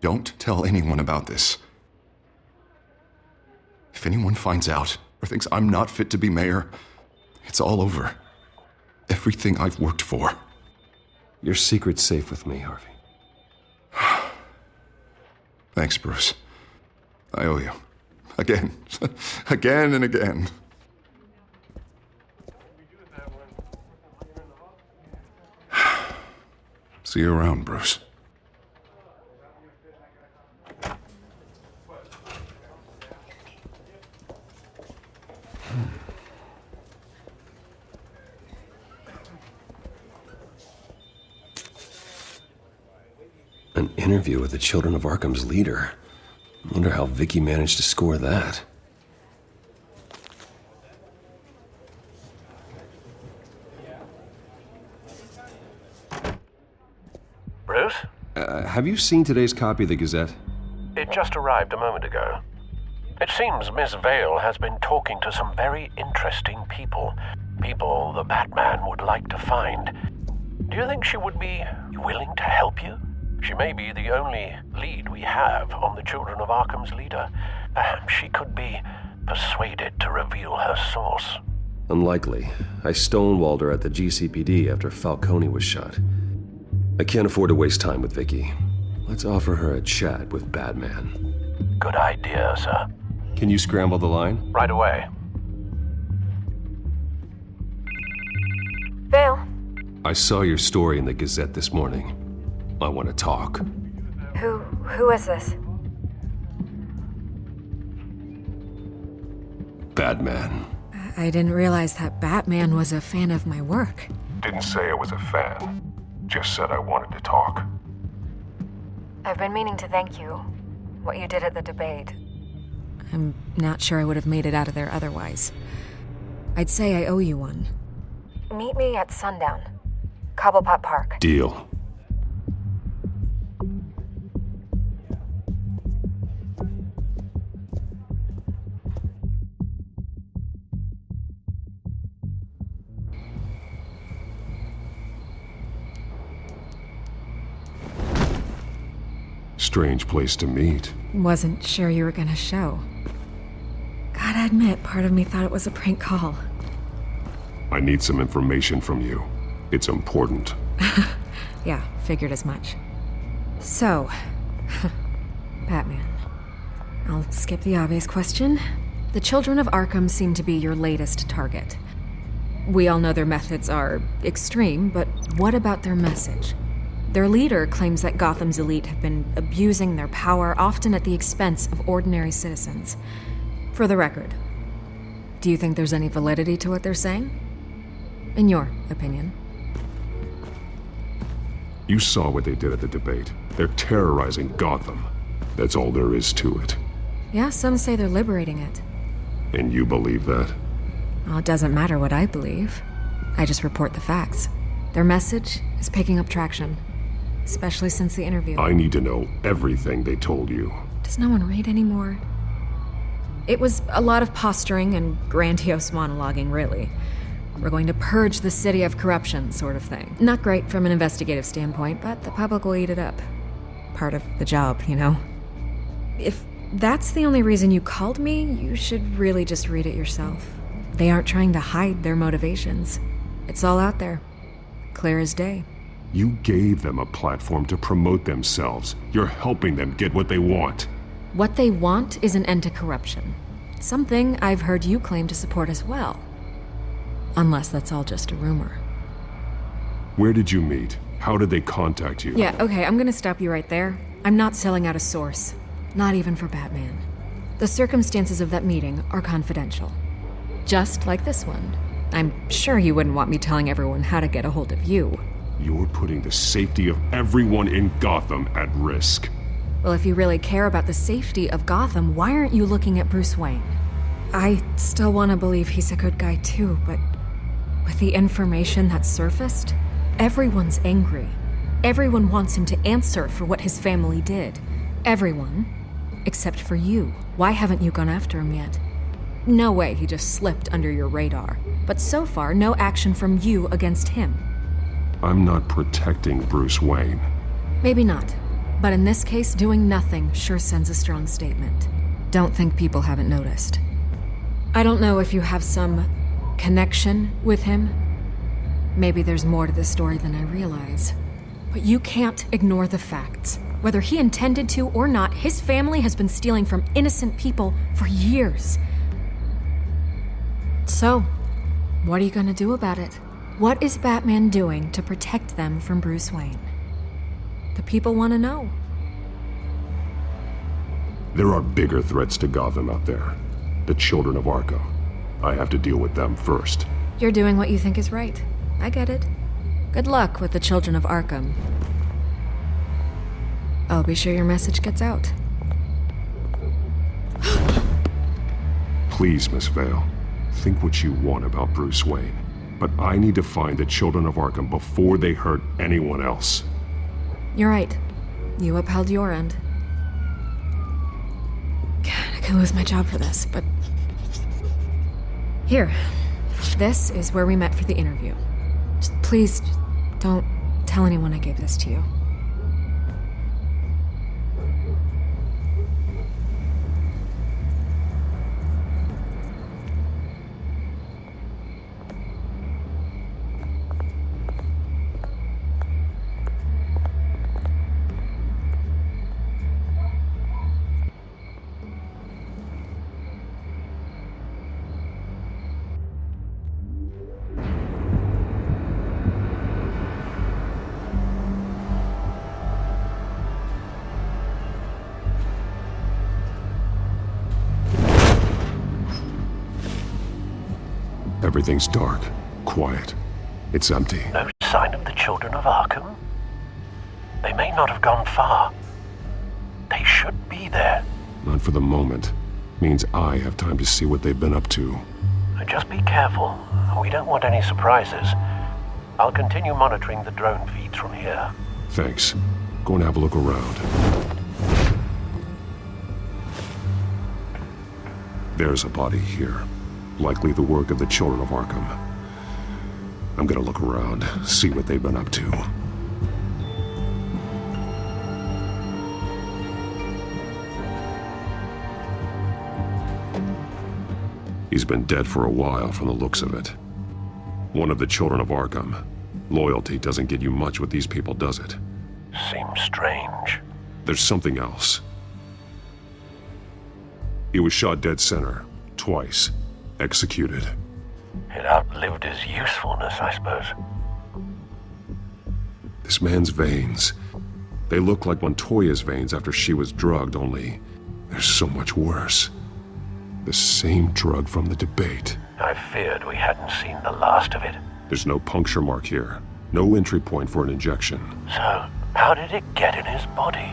Don't tell anyone about this. If anyone finds out or thinks I'm not fit to be mayor, it's all over. Everything I've worked for. Your secret's safe with me, Harvey. Thanks, Bruce. I owe you. Again. Again and again. See you around, Bruce. An interview with the Children of Arkham's leader. I wonder how Vicky managed to score that. Bruce? Have you seen today's copy of the Gazette? It just arrived a moment ago. It seems Miss Vale has been talking to some very interesting people. People the Batman would like to find. Do you think she would be willing to help you? She may be the only lead we have on the Children of Arkham's leader. Perhaps she could be persuaded to reveal her source. Unlikely. I stonewalled her at the GCPD after Falcone was shot. I can't afford to waste time with Vicky. Let's offer her a chat with Batman. Good idea, sir. Can you scramble the line? Right away. Vale. I saw your story in the Gazette this morning. I want to talk. Who is this? Batman. I didn't realize that Batman was a fan of my work. Didn't say I was a fan. Just said I wanted to talk. I've been meaning to thank you. What you did at the debate. I'm not sure I would have made it out of there otherwise. I'd say I owe you one. Meet me at sundown. Cobblepot Park. Deal. Strange place to meet. Wasn't sure you were gonna show. Gotta admit, part of me thought it was a prank call. I need some information from you. It's important. Yeah, figured as much. So, Batman. I'll skip the obvious question. The Children of Arkham seem to be your latest target. We all know their methods are extreme, but what about their message? Their leader claims that Gotham's elite have been abusing their power, often at the expense of ordinary citizens. For the record, do you think there's any validity to what they're saying? In your opinion? You saw what they did at the debate. They're terrorizing Gotham. That's all there is to it. Yeah, some say they're liberating it. And you believe that? Well, it doesn't matter what I believe. I just report the facts. Their message is picking up traction. Especially since the interview. I need to know everything they told you. Does no one read anymore? It was a lot of posturing and grandiose monologuing, really. We're going to purge the city of corruption, sort of thing. Not great from an investigative standpoint, but the public will eat it up. Part of the job, you know? If that's the only reason you called me, you should really just read it yourself. They aren't trying to hide their motivations. It's all out there. Clear as day. You gave them a platform to promote themselves. You're helping them get what they want. What they want is an end to corruption. Something I've heard you claim to support as well. Unless that's all just a rumor. Where did you meet? How did they contact you? Yeah, okay, I'm gonna stop you right there. I'm not selling out a source. Not even for Batman. The circumstances of that meeting are confidential. Just like this one. I'm sure you wouldn't want me telling everyone how to get a hold of you. You're putting the safety of everyone in Gotham at risk. Well, if you really care about the safety of Gotham, why aren't you looking at Bruce Wayne? I still want to believe he's a good guy too, but with the information that's surfaced, everyone's angry. Everyone wants him to answer for what his family did. Everyone, except for you. Why haven't you gone after him yet? No way he just slipped under your radar. But so far, no action from you against him. I'm not protecting Bruce Wayne. Maybe not. But in this case, doing nothing sure sends a strong statement. Don't think people haven't noticed. I don't know if you have some connection with him. Maybe there's more to this story than I realize. But you can't ignore the facts. Whether he intended to or not, his family has been stealing from innocent people for years. So, what are you gonna do about it? What is Batman doing to protect them from Bruce Wayne? The people want to know. There are bigger threats to Gotham out there. The children of Arkham. I have to deal with them first. You're doing what you think is right. I get it. Good luck with the children of Arkham. I'll be sure your message gets out. Please, Miss Vale. Think what you want about Bruce Wayne. But I need to find the children of Arkham before they hurt anyone else. You're right. You upheld your end. God, I could lose my job for this, but... Here. This is where we met for the interview. Please, don't tell anyone I gave this to you. Everything's dark, quiet. It's empty. No sign of the children of Arkham? They may not have gone far. They should be there. Not for the moment. Means I have time to see what they've been up to. Just be careful. We don't want any surprises. I'll continue monitoring the drone feeds from here. Thanks. Go and have a look around. There's a body here. Likely the work of the children of Arkham. I'm gonna look around, see what they've been up to. He's been dead for a while from the looks of it. One of the children of Arkham. Loyalty doesn't get you much with these people, does it? Seems strange. There's something else. He was shot dead center, twice. Executed. It outlived his usefulness, I suppose. This man's veins. They look like Montoya's veins after she was drugged, only they're so much worse. The same drug from the debate. I feared we hadn't seen the last of it. There's no puncture mark here. No entry point for an injection. So, how did it get in his body?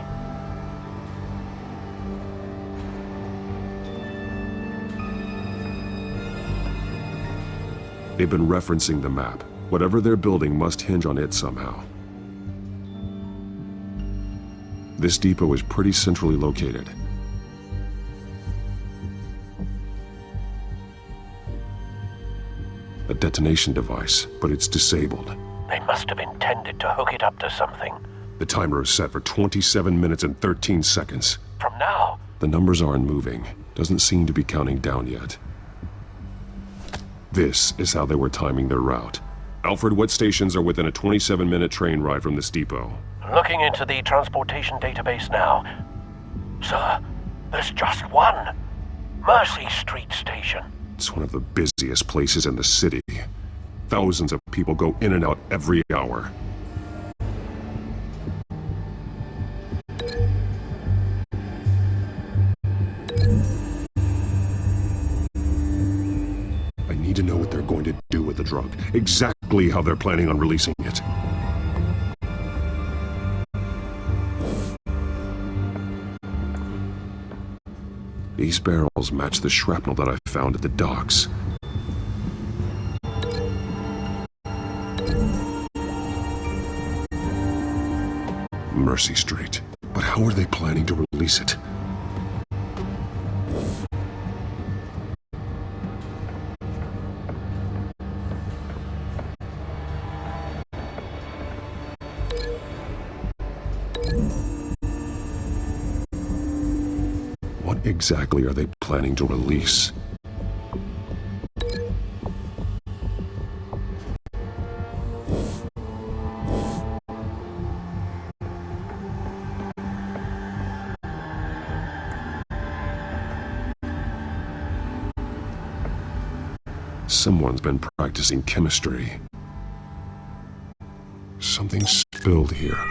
They've been referencing the map. Whatever they're building must hinge on it somehow. This depot is pretty centrally located. A detonation device, but it's disabled. They must have intended to hook it up to something. The timer is set for 27 minutes and 13 seconds. From now? The numbers aren't moving. Doesn't seem to be counting down yet. This is how they were timing their route. Alfred, what stations are within a 27-minute train ride from this depot? Looking into the transportation database now. Sir, there's just one. Mercy Street Station. It's one of the busiest places in the city. Thousands of people go in and out every hour. I need to know what they're going to do with the drug. Exactly how they're planning on releasing it. These barrels match the shrapnel that I found at the docks. Mercy Street. But how are they planning to release it? What exactly are they planning to release? Someone's been practicing chemistry. Something spilled here.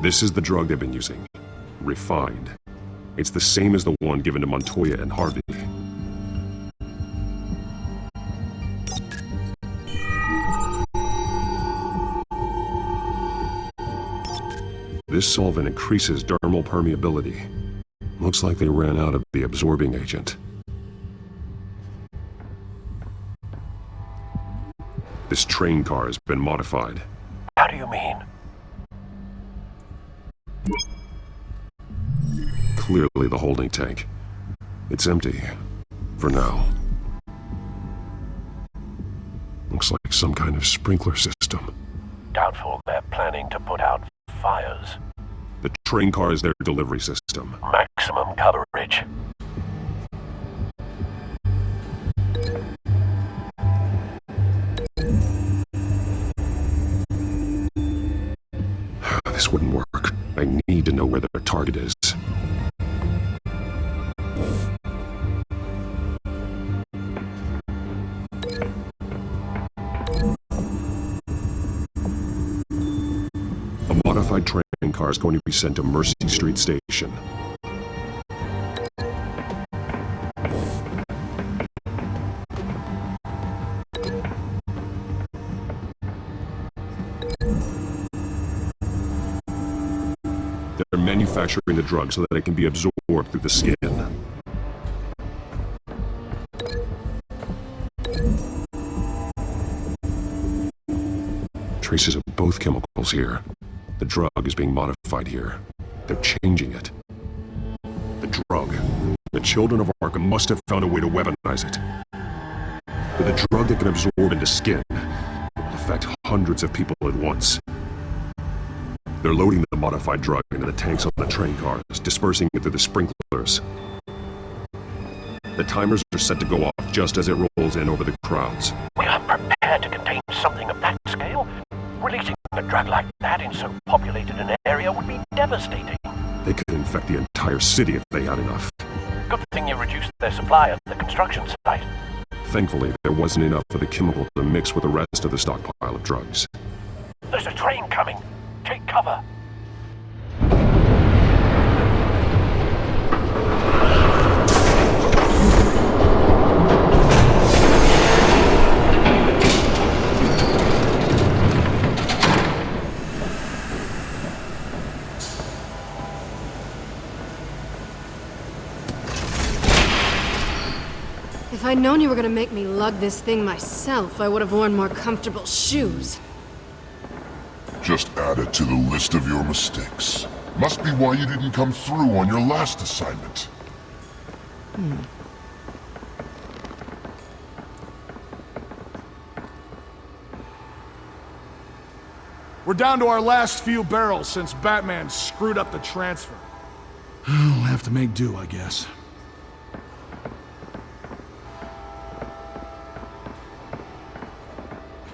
This is the drug they've been using. Refined. It's the same as the one given to Montoya and Harvey. This solvent increases dermal permeability. Looks like they ran out of the absorbing agent. This train car has been modified. How do you mean? Clearly the holding tank. It's empty. For now. Looks like some kind of sprinkler system. Doubtful they're planning to put out fires. The train car is their delivery system. Maximum coverage. This wouldn't work. I need to know where their target is. A modified train car is going to be sent to Mercy Street Station. They're manufacturing the drug so that it can be absorbed through the skin. Traces of both chemicals here. The drug is being modified here. They're changing it. The drug. The children of Arkham must have found a way to weaponize it. With a drug that can absorb into skin, it will affect hundreds of people at once. They're loading the modified drug into the tanks on the train cars, dispersing it through the sprinklers. The timers are set to go off just as it rolls in over the crowds. We aren't prepared to contain something of that scale. Releasing a drug like that in so populated an area would be devastating. They could infect the entire city if they had enough. Good thing you reduced their supply at the construction site. Thankfully, there wasn't enough for the chemical to mix with the rest of the stockpile of drugs. There's a train coming. Take cover. If I'd known you were gonna make me lug this thing myself, I would have worn more comfortable shoes. Just add it to the list of your mistakes. Must be why you didn't come through on your last assignment. We're down to our last few barrels since Batman screwed up the transfer. We'll have to make do, I guess.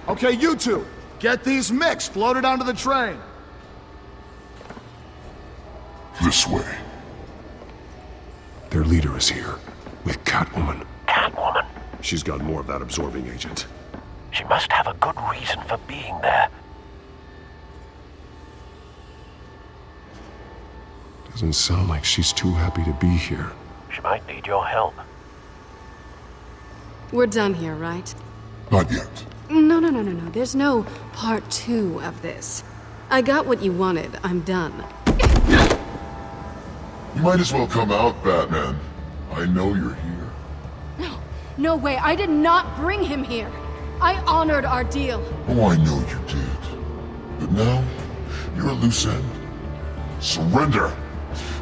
Okay, you two, get these mixed, loaded onto the train. This way. Their leader is here, with Catwoman. Catwoman? She's got more of that absorbing agent. She must have a good reason for being there. Doesn't sound like she's too happy to be here. She might need your help. We're done here, right? Not yet. No. There's no part 2 of this. I got what you wanted. I'm done. You might as well come out, Batman. I know you're here. No. No way. I did not bring him here. I honored our deal. Oh, I know you did. But now, you're a loose end. Surrender!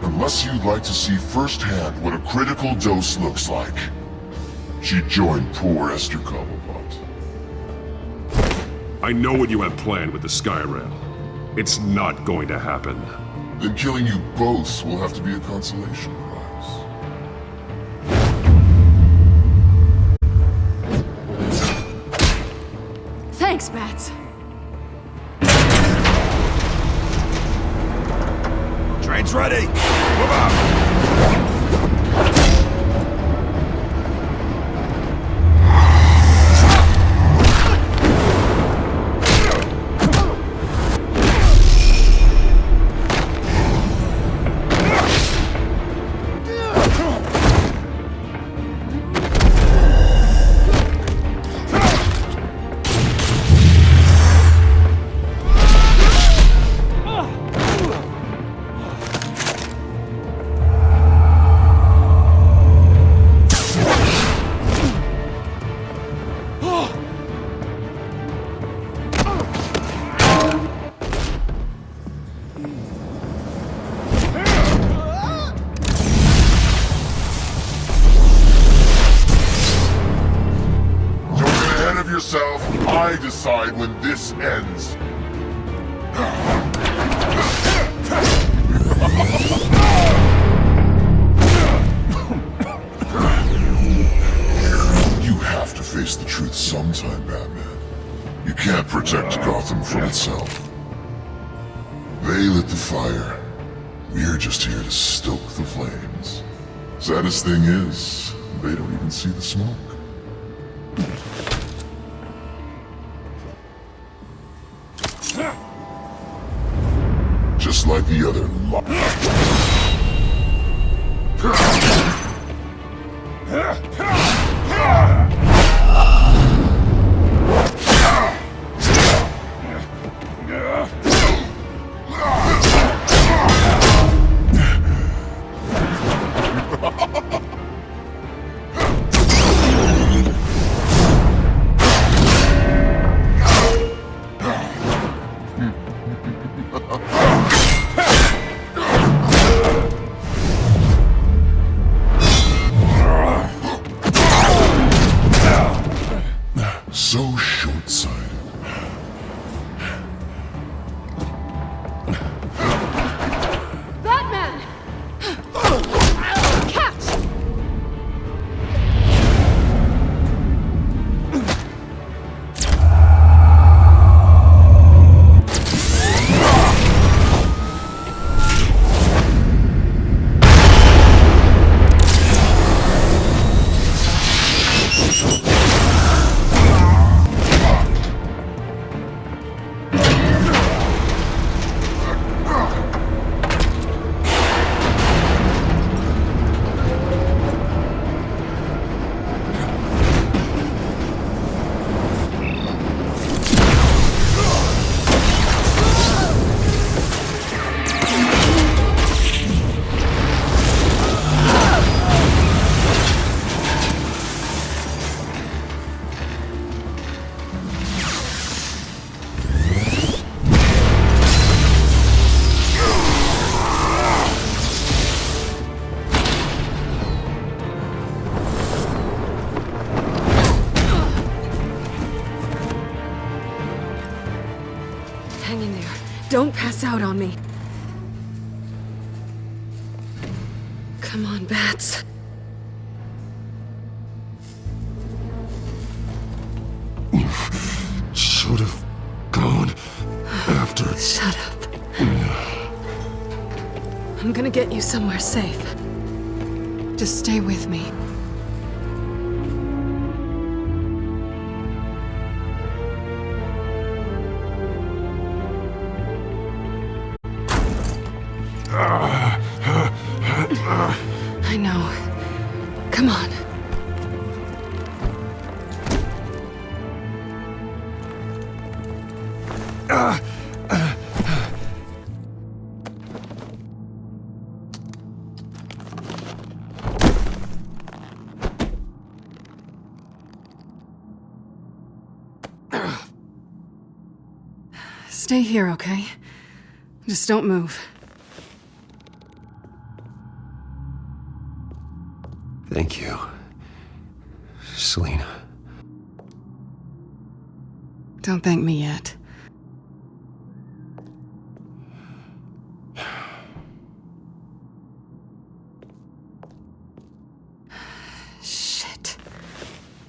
Unless you'd like to see firsthand what a critical dose looks like. She joined poor Esther Cobblepot. I know what you have planned with the Skyrail. It's not going to happen. Then killing you both will have to be a consolation prize. Thanks, Bats. Train's ready. Move out. decide when this ends. You have to face the truth sometime, Batman. You can't protect Gotham from itself. They lit the fire. We're just here to stoke the flames. Saddest thing is, they don't even see the smoke. Just like the other so short-sighted. Batman! Catch! Hang in there. Don't pass out on me. Come on, Bats. Should have gone after. Shut up. I'm gonna get you somewhere safe. Just stay with me. I know. Come on. Stay here, okay? Just don't move. Thank you, Selina. Don't thank me yet. Shit.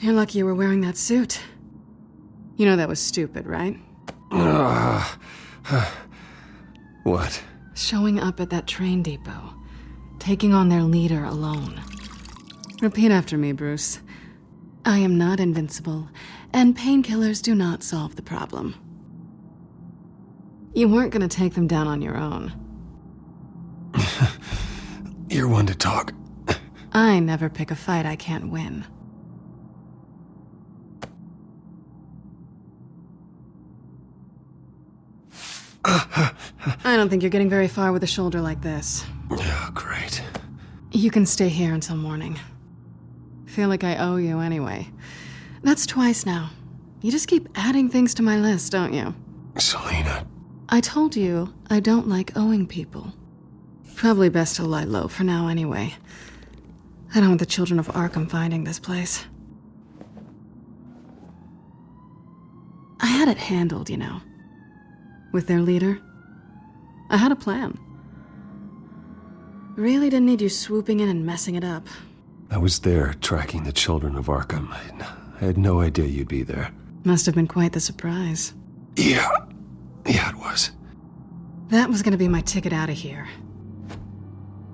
You're lucky you were wearing that suit. You know that was stupid, right? What? Showing up at that train depot. Taking on their leader alone. Repeat after me, Bruce. I am not invincible, and painkillers do not solve the problem. You weren't gonna take them down on your own. You're one to talk. I never pick a fight I can't win. I don't think you're getting very far with a shoulder like this. Oh, great. You can stay here until morning. Feel like I owe you anyway. That's twice now. You just keep adding things to my list, don't you? Selina. I told you I don't like owing people. Probably best to lie low for now anyway. I don't want the children of Arkham finding this place. I had it handled, you know. With their leader. I had a plan. Really didn't need you swooping in and messing it up. I was there tracking the children of Arkham. I had no idea you'd be there. Must have been quite the surprise. Yeah, it was. That was gonna be my ticket out of here.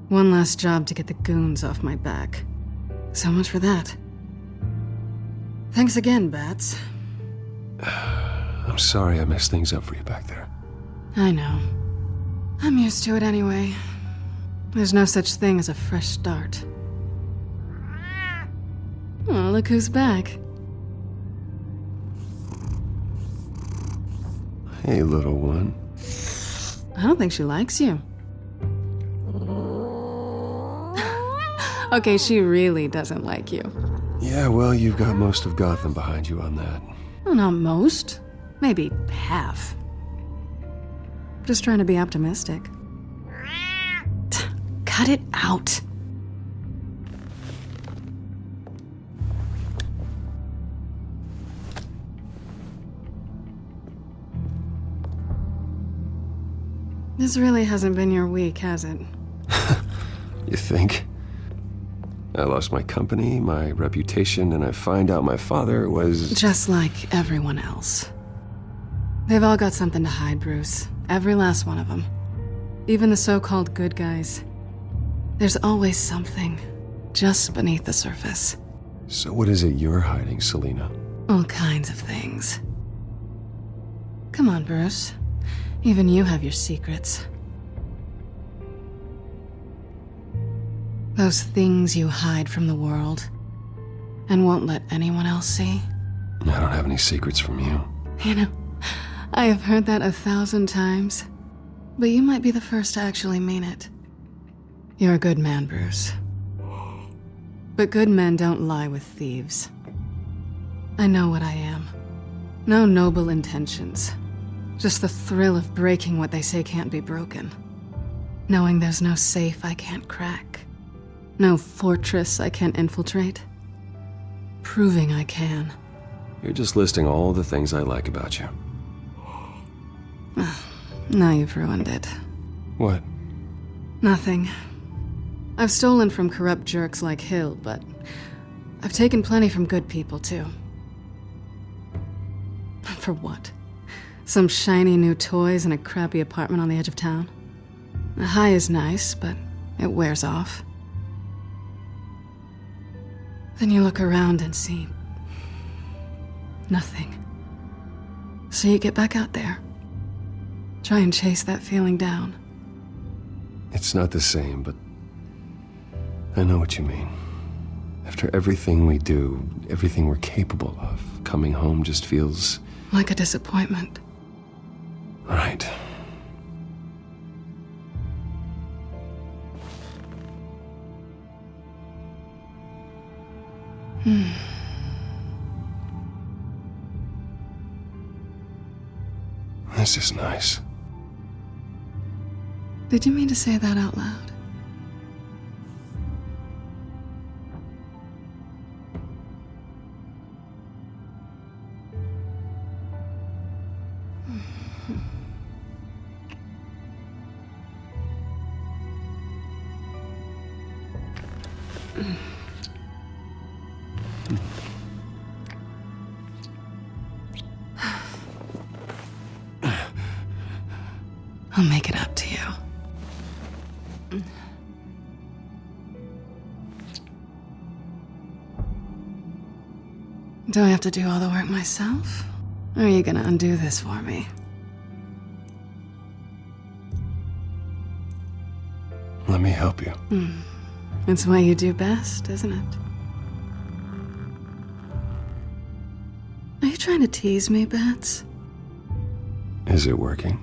One last job to get the goons off my back. So much for that. Thanks again, Bats. I'm sorry I messed things up for you back there. I know. I'm used to it anyway. There's no such thing as a fresh start. Oh, look who's back. Hey, little one. I don't think she likes you. Okay, she really doesn't like you. Yeah, well, you've got most of Gotham behind you on that. Well, not most. Maybe half. Just trying to be optimistic. Cut it out. This really hasn't been your week, has it? You think? I lost my company, my reputation, and I find out my father was... Just like everyone else. They've all got something to hide, Bruce. Every last one of them. Even the so-called good guys. There's always something just beneath the surface. So what is it you're hiding, Selina? All kinds of things. Come on, Bruce. Even you have your secrets. Those things you hide from the world and won't let anyone else see. I don't have any secrets from you. You know, I have heard that 1,000 times, but you might be the first to actually mean it. You're a good man, Bruce. But good men don't lie with thieves. I know what I am. No noble intentions. Just the thrill of breaking what they say can't be broken. Knowing there's no safe I can't crack. No fortress I can't infiltrate. Proving I can. You're just listing all the things I like about you. Now you've ruined it. What? Nothing. I've stolen from corrupt jerks like Hill, but I've taken plenty from good people, too. For what? Some shiny new toys and a crappy apartment on the edge of town? The high is nice, but it wears off. Then you look around and see nothing. So you get back out there. Try and chase that feeling down. It's not the same, but I know what you mean. After everything we do, everything we're capable of, coming home just feels... like a disappointment. Right. This is nice. Did you mean to say that out loud? I'll make it up to you. Do I have to do all the work myself? Or are you gonna undo this for me? Let me help you. It's what you do best, isn't it? Are you trying to tease me, Bats? Is it working?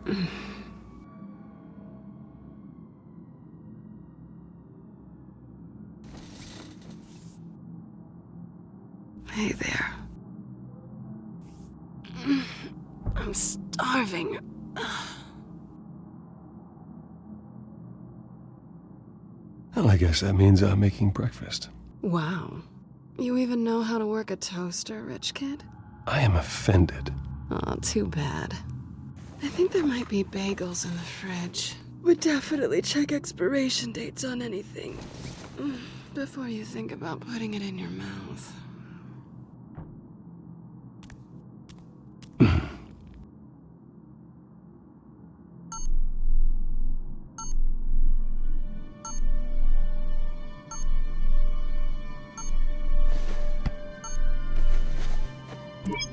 Hey there. I'm starving. Well, I guess that means I'm making breakfast. Wow. You even know how to work a toaster, rich kid? I am offended. Aw, too bad. I think there might be bagels in the fridge. Would definitely check expiration dates on anything before you think about putting it in your mouth.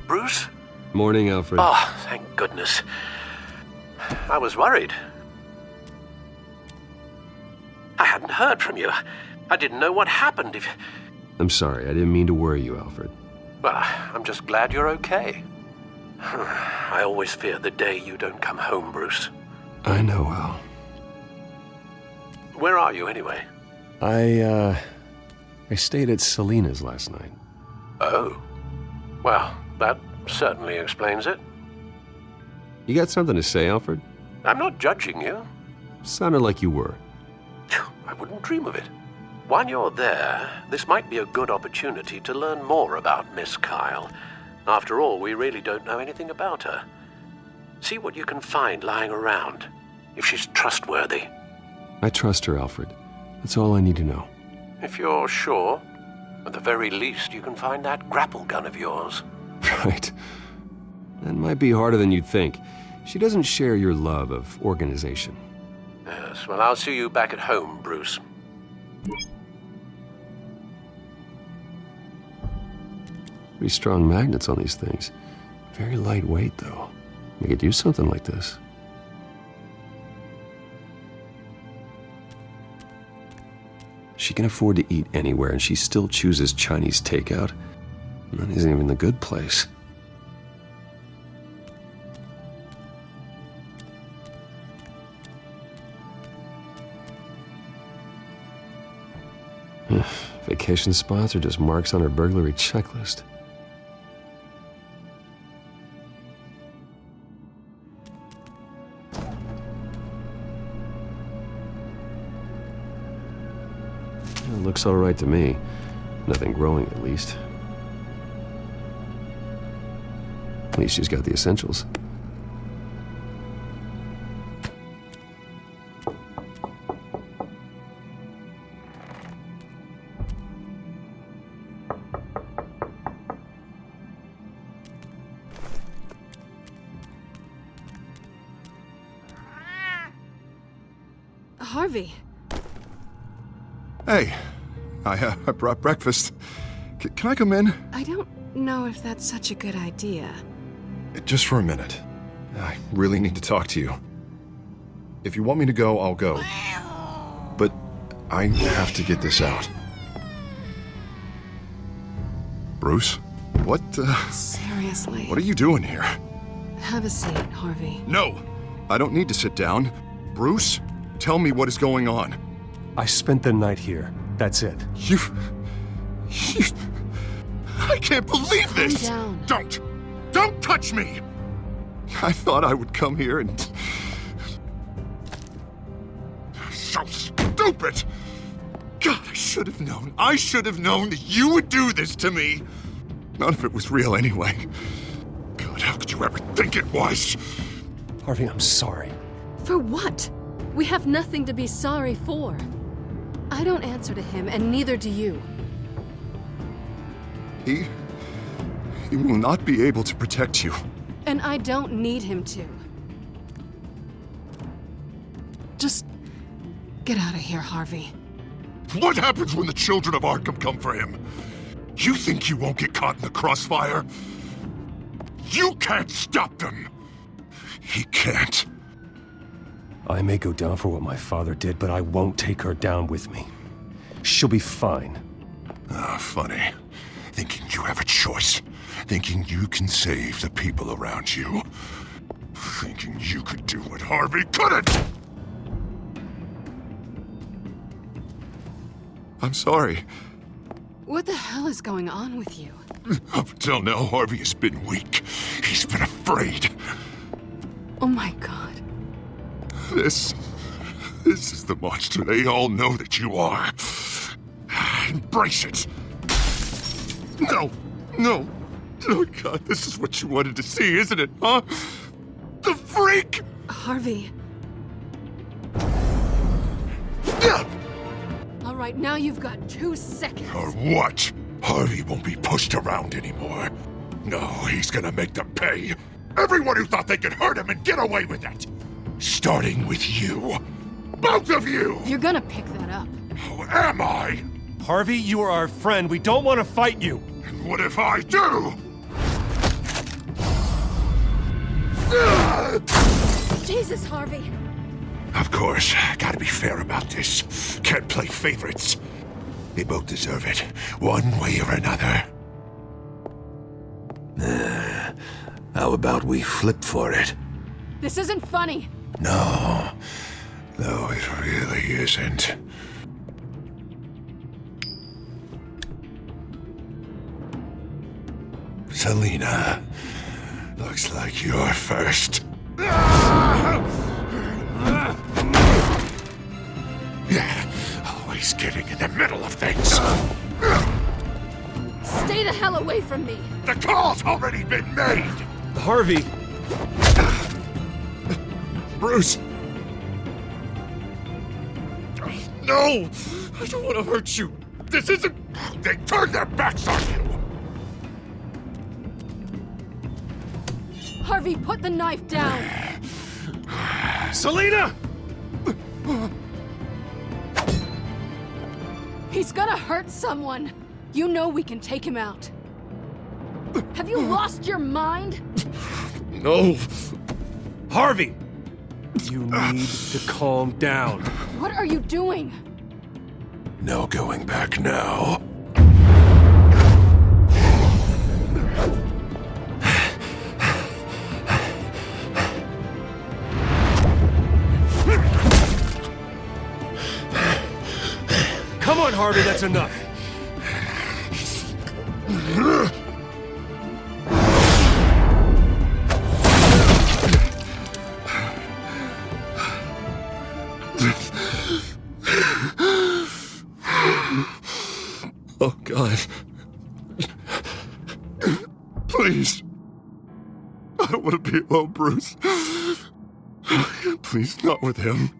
Bruce? Morning, Alfred. Oh, thank goodness. I was worried. I hadn't heard from you. I didn't know what happened if... I'm sorry, I didn't mean to worry you, Alfred. Well, I'm just glad you're okay. I always fear the day you don't come home, Bruce. I know, Al. Where are you, anyway? I stayed at Selena's last night. Oh. Well, that certainly explains it. You got something to say, Alfred? I'm not judging you. Sounded like you were. I wouldn't dream of it. While you're there, this might be a good opportunity to learn more about Miss Kyle. After all, we really don't know anything about her. See what you can find lying around, if she's trustworthy. I trust her, Alfred. That's all I need to know. If you're sure, at the very least, you can find that grapple gun of yours. Right. That might be harder than you'd think. She doesn't share your love of organization. Yes, well, I'll see you back at home, Bruce. Pretty strong magnets on these things. Very lightweight, though. We could use something like this. She can afford to eat anywhere, and she still chooses Chinese takeout. And that isn't even the good place. Vacation spots are just marks on her burglary checklist. It looks all right to me. Nothing growing, at least. At least she's got the essentials. Harvey. Hey, I brought breakfast. Can I come in? I don't know if that's such a good idea. Just for a minute. I really need to talk to you. If you want me to go, I'll go. But I have to get this out. Bruce? What, Seriously. What are you doing here? Have a seat, Harvey. No! I don't need to sit down. Bruce, tell me what is going on. I spent the night here. That's it. You... I can't believe this! Calm down. Don't touch me! I thought I would come here and... So stupid! God, I should have known. I should have known that you would do this to me! None of it was real anyway. God, how could you ever think it was? Harvey, I'm sorry. For what? We have nothing to be sorry for. I don't answer to him, and neither do you. He will not be able to protect you. And I don't need him to. Just get out of here, Harvey. What happens when the children of Arkham come for him? You think you won't get caught in the crossfire? You can't stop them! He can't. I may go down for what my father did, but I won't take her down with me. She'll be fine. Ah, funny. Thinking you have a choice. Thinking you can save the people around you. Thinking you could do what Harvey couldn't! I'm sorry. What the hell is going on with you? Up until now, Harvey has been weak. He's been afraid. Oh my god. This is the monster they all know that you are. Embrace it. No. Oh God, this is what you wanted to see, isn't it, huh? The freak! Harvey. All right, now you've got 2 seconds. Or what? Harvey won't be pushed around anymore. No, he's gonna make them pay. Everyone who thought they could hurt him and get away with it. Starting with you. Both of you! You're gonna pick that up. Who am I? Harvey, you are our friend. We don't want to fight you. And what if I do? Jesus, Harvey. Of course, gotta be fair about this. Can't play favorites. They both deserve it, one way or another. How about we flip for it? This isn't funny. No, it really isn't. Selina, looks like you're first. Yeah, always getting in the middle of things. Stay the hell away from me. The call's already been made. Harvey. Bruce. No, I don't want to hurt you. This isn't... They turned their backs on you. Harvey, put the knife down. Selina! He's gonna hurt someone. You know we can take him out. Have you lost your mind? No. Harvey! You need to calm down. What are you doing? No going back now. Come on, Harvey, that's enough. Oh, God. Please. I don't want to be alone, Bruce. Please, not with him.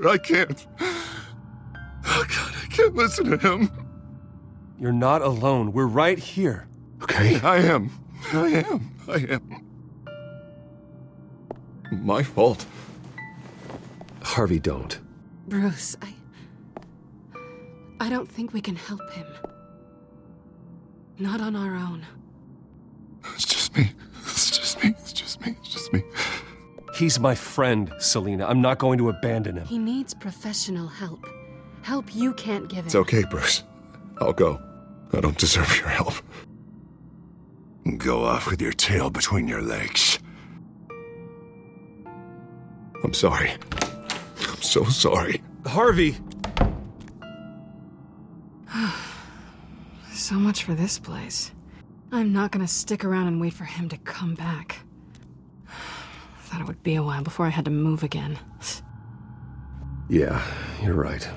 I can't. Oh, God, I can't listen to him. You're not alone. We're right here. Okay, I am. My fault. Harvey, don't. Bruce, I don't think we can help him. Not on our own. It's just me. He's my friend, Selina. I'm not going to abandon him. He needs professional help. Help you can't give him. It's okay, Bruce. I'll go. I don't deserve your help. Go off with your tail between your legs. I'm sorry. I'm so sorry. Harvey! So much for this place. I'm not gonna stick around and wait for him to come back. Thought it would be a while before I had to move again. Yeah, you're right.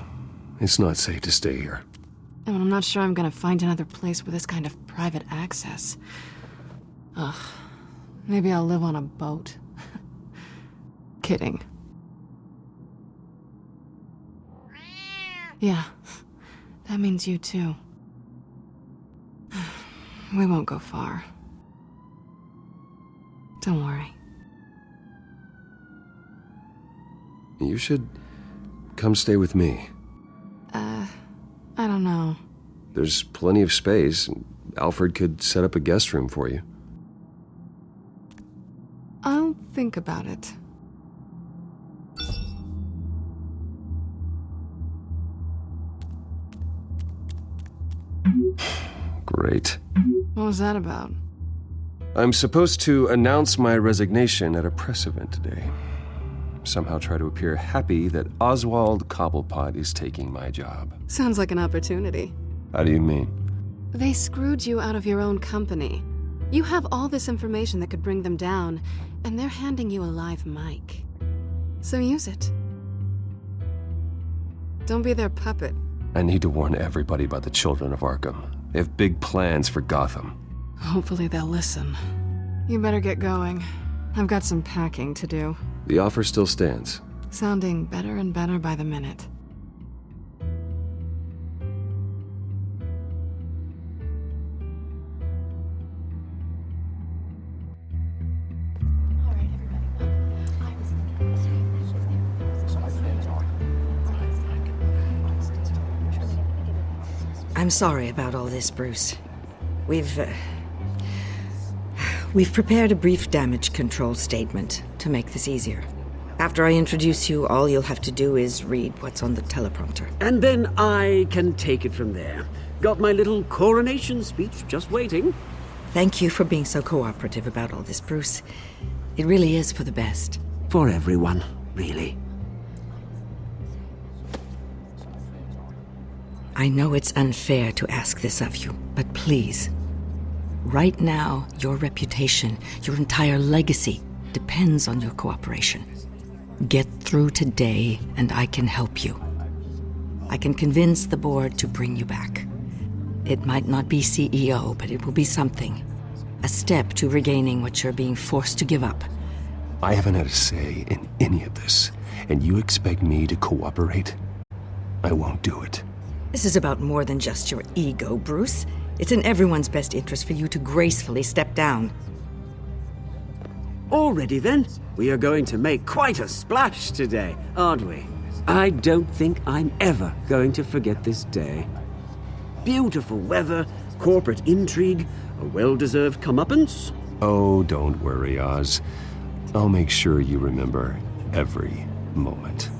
It's not safe to stay here. And I'm not sure I'm gonna find another place with this kind of private access. Ugh. Maybe I'll live on a boat. Kidding. Yeah. That means you too. We won't go far. Don't worry. You should come stay with me. I don't know. There's plenty of space. Alfred could set up a guest room for you. I'll think about it. Great. What was that about? I'm supposed to announce my resignation at a press event today. Somehow try to appear happy that Oswald Cobblepot is taking my job. Sounds like an opportunity. How do you mean? They screwed you out of your own company. You have all this information that could bring them down, and they're handing you a live mic. So use it. Don't be their puppet. I need to warn everybody about the Children of Arkham. They have big plans for Gotham. Hopefully they'll listen. You better get going. I've got some packing to do. The offer still stands. Sounding better and better by the minute. I'm sorry about all this, Bruce. We've prepared a brief damage control statement to make this easier. After I introduce you, all you'll have to do is read what's on the teleprompter. And then I can take it from there. Got my little coronation speech just waiting. Thank you for being so cooperative about all this, Bruce. It really is for the best. For everyone, really. I know it's unfair to ask this of you, but please. Right now, your reputation, your entire legacy, depends on your cooperation. Get through today, and I can help you. I can convince the board to bring you back. It might not be CEO, but it will be something. A step to regaining what you're being forced to give up. I haven't had a say in any of this, and you expect me to cooperate? I won't do it. This is about more than just your ego, Bruce. It's in everyone's best interest for you to gracefully step down. Already then, we are going to make quite a splash today, aren't we? I don't think I'm ever going to forget this day. Beautiful weather, corporate intrigue, a well-deserved comeuppance. Oh, don't worry, Oz. I'll make sure you remember every moment.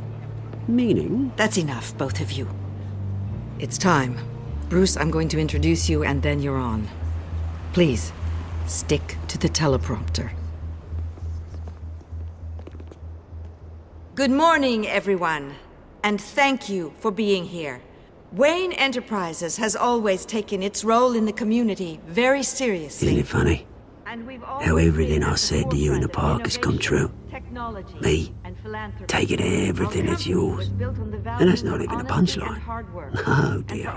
Meaning? That's enough, both of you. It's time. Bruce, I'm going to introduce you, and then you're on. Please, stick to the teleprompter. Good morning, everyone, and thank you for being here. Wayne Enterprises has always taken its role in the community very seriously. Isn't it funny? How everything I said to you in the park has come true. Me, taking everything that's yours. And that's not even a punchline. No, dear.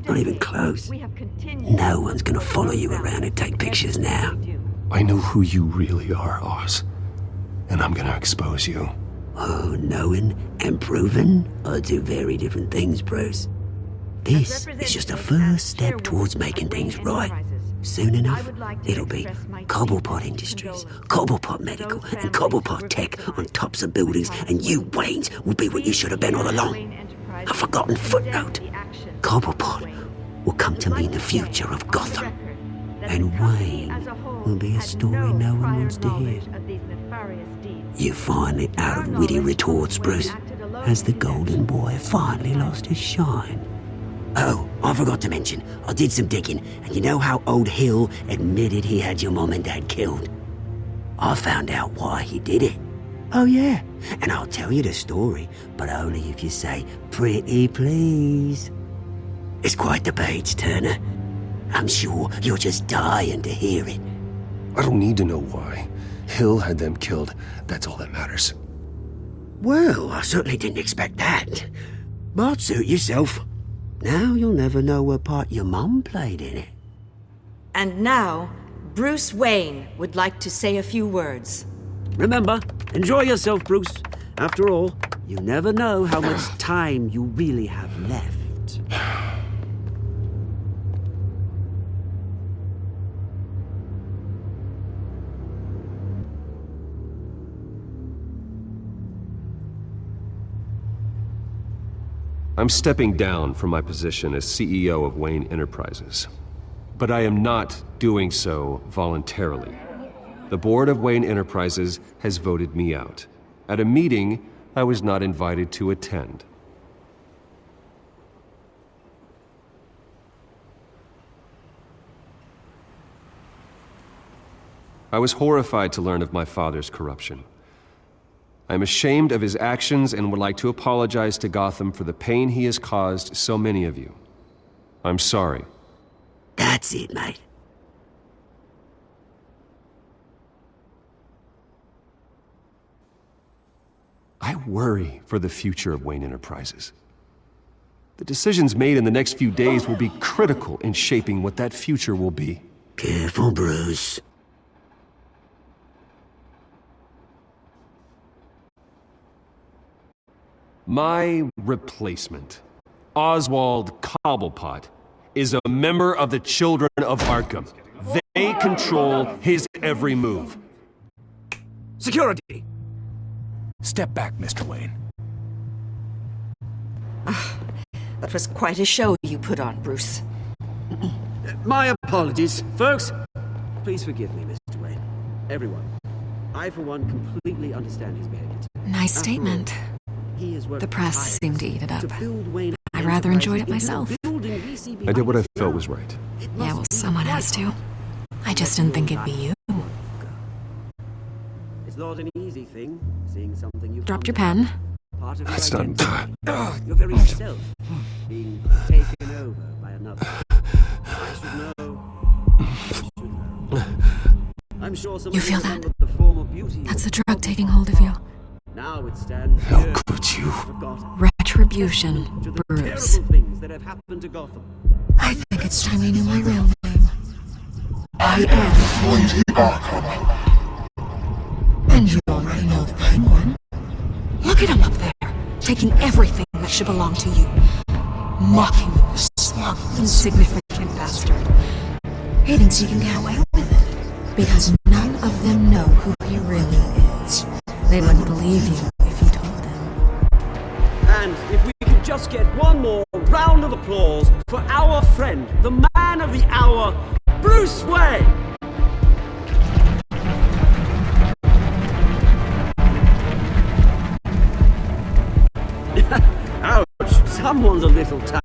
Not even close. No one's gonna follow you around and take pictures now. I know who you really are, Oz. And I'm gonna expose you. Oh, knowing and proving are two very different things, Bruce. This is just a first step towards making things right. Soon enough, it'll be Cobblepot Industries, Cobblepot Medical, and Cobblepot Tech on tops of buildings, and you, Waynes, will be what you should have been all along. A forgotten footnote. Cobblepot will come to mean the future of Gotham. And Wayne will be a story no one wants to hear. You find it out of witty retorts, Bruce, as the golden boy finally lost his shine. Oh, I forgot to mention, I did some digging, and you know how old Hill admitted he had your mom and dad killed? I found out why he did it. Oh yeah, and I'll tell you the story, but only if you say, pretty please. It's quite the page, Turner. I'm sure you're just dying to hear it. I don't need to know why. Hill had them killed. That's all that matters. Well, I certainly didn't expect that. But suit yourself. Now you'll never know what part your mum played in it. And now, Bruce Wayne would like to say a few words. Remember, enjoy yourself, Bruce. After all, you never know how much time you really have left. I'm stepping down from my position as CEO of Wayne Enterprises. But I am not doing so voluntarily. The board of Wayne Enterprises has voted me out, at a meeting I was not invited to attend. I was horrified to learn of my father's corruption. I'm ashamed of his actions and would like to apologize to Gotham for the pain he has caused so many of you. I'm sorry. That's it, mate. I worry for the future of Wayne Enterprises. The decisions made in the next few days will be critical in shaping what that future will be. Careful, Bruce. My replacement, Oswald Cobblepot, is a member of the Children of Arkham. They control his every move. Security! Step back, Mr. Wayne. That was quite a show you put on, Bruce. My apologies, folks. Please forgive me, Mr. Wayne. Everyone. I, for one, completely understand his behavior. Nice statement. The press seemed to eat it up. I rather enjoyed it myself. I did what I felt was right. Yeah, well, someone has to. I just didn't think it'd be you. It's not an easy thing, seeing something you've Dropped your pen. Part of That's your not... identity, your very self, being taken over by another. I should know. I'm sure someone You feel that? the form of beauty. That's the drug taking hold of you. Now it stands How here, could you? forgotten. Retribution, To the Bruce. terrible things that have happened to Gotham. I think it's time you knew my real name. I am Lady Arkham. And you already know the Penguin. Look at him up there, taking everything that should belong to you. Mocking you, slug, insignificant bastard. He thinks he can get away with it, because none of them know who he really is. They wouldn't believe you if you told them. And if we could just get one more round of applause for our friend, the man of the hour, Bruce Wayne! Ouch, someone's a little tired.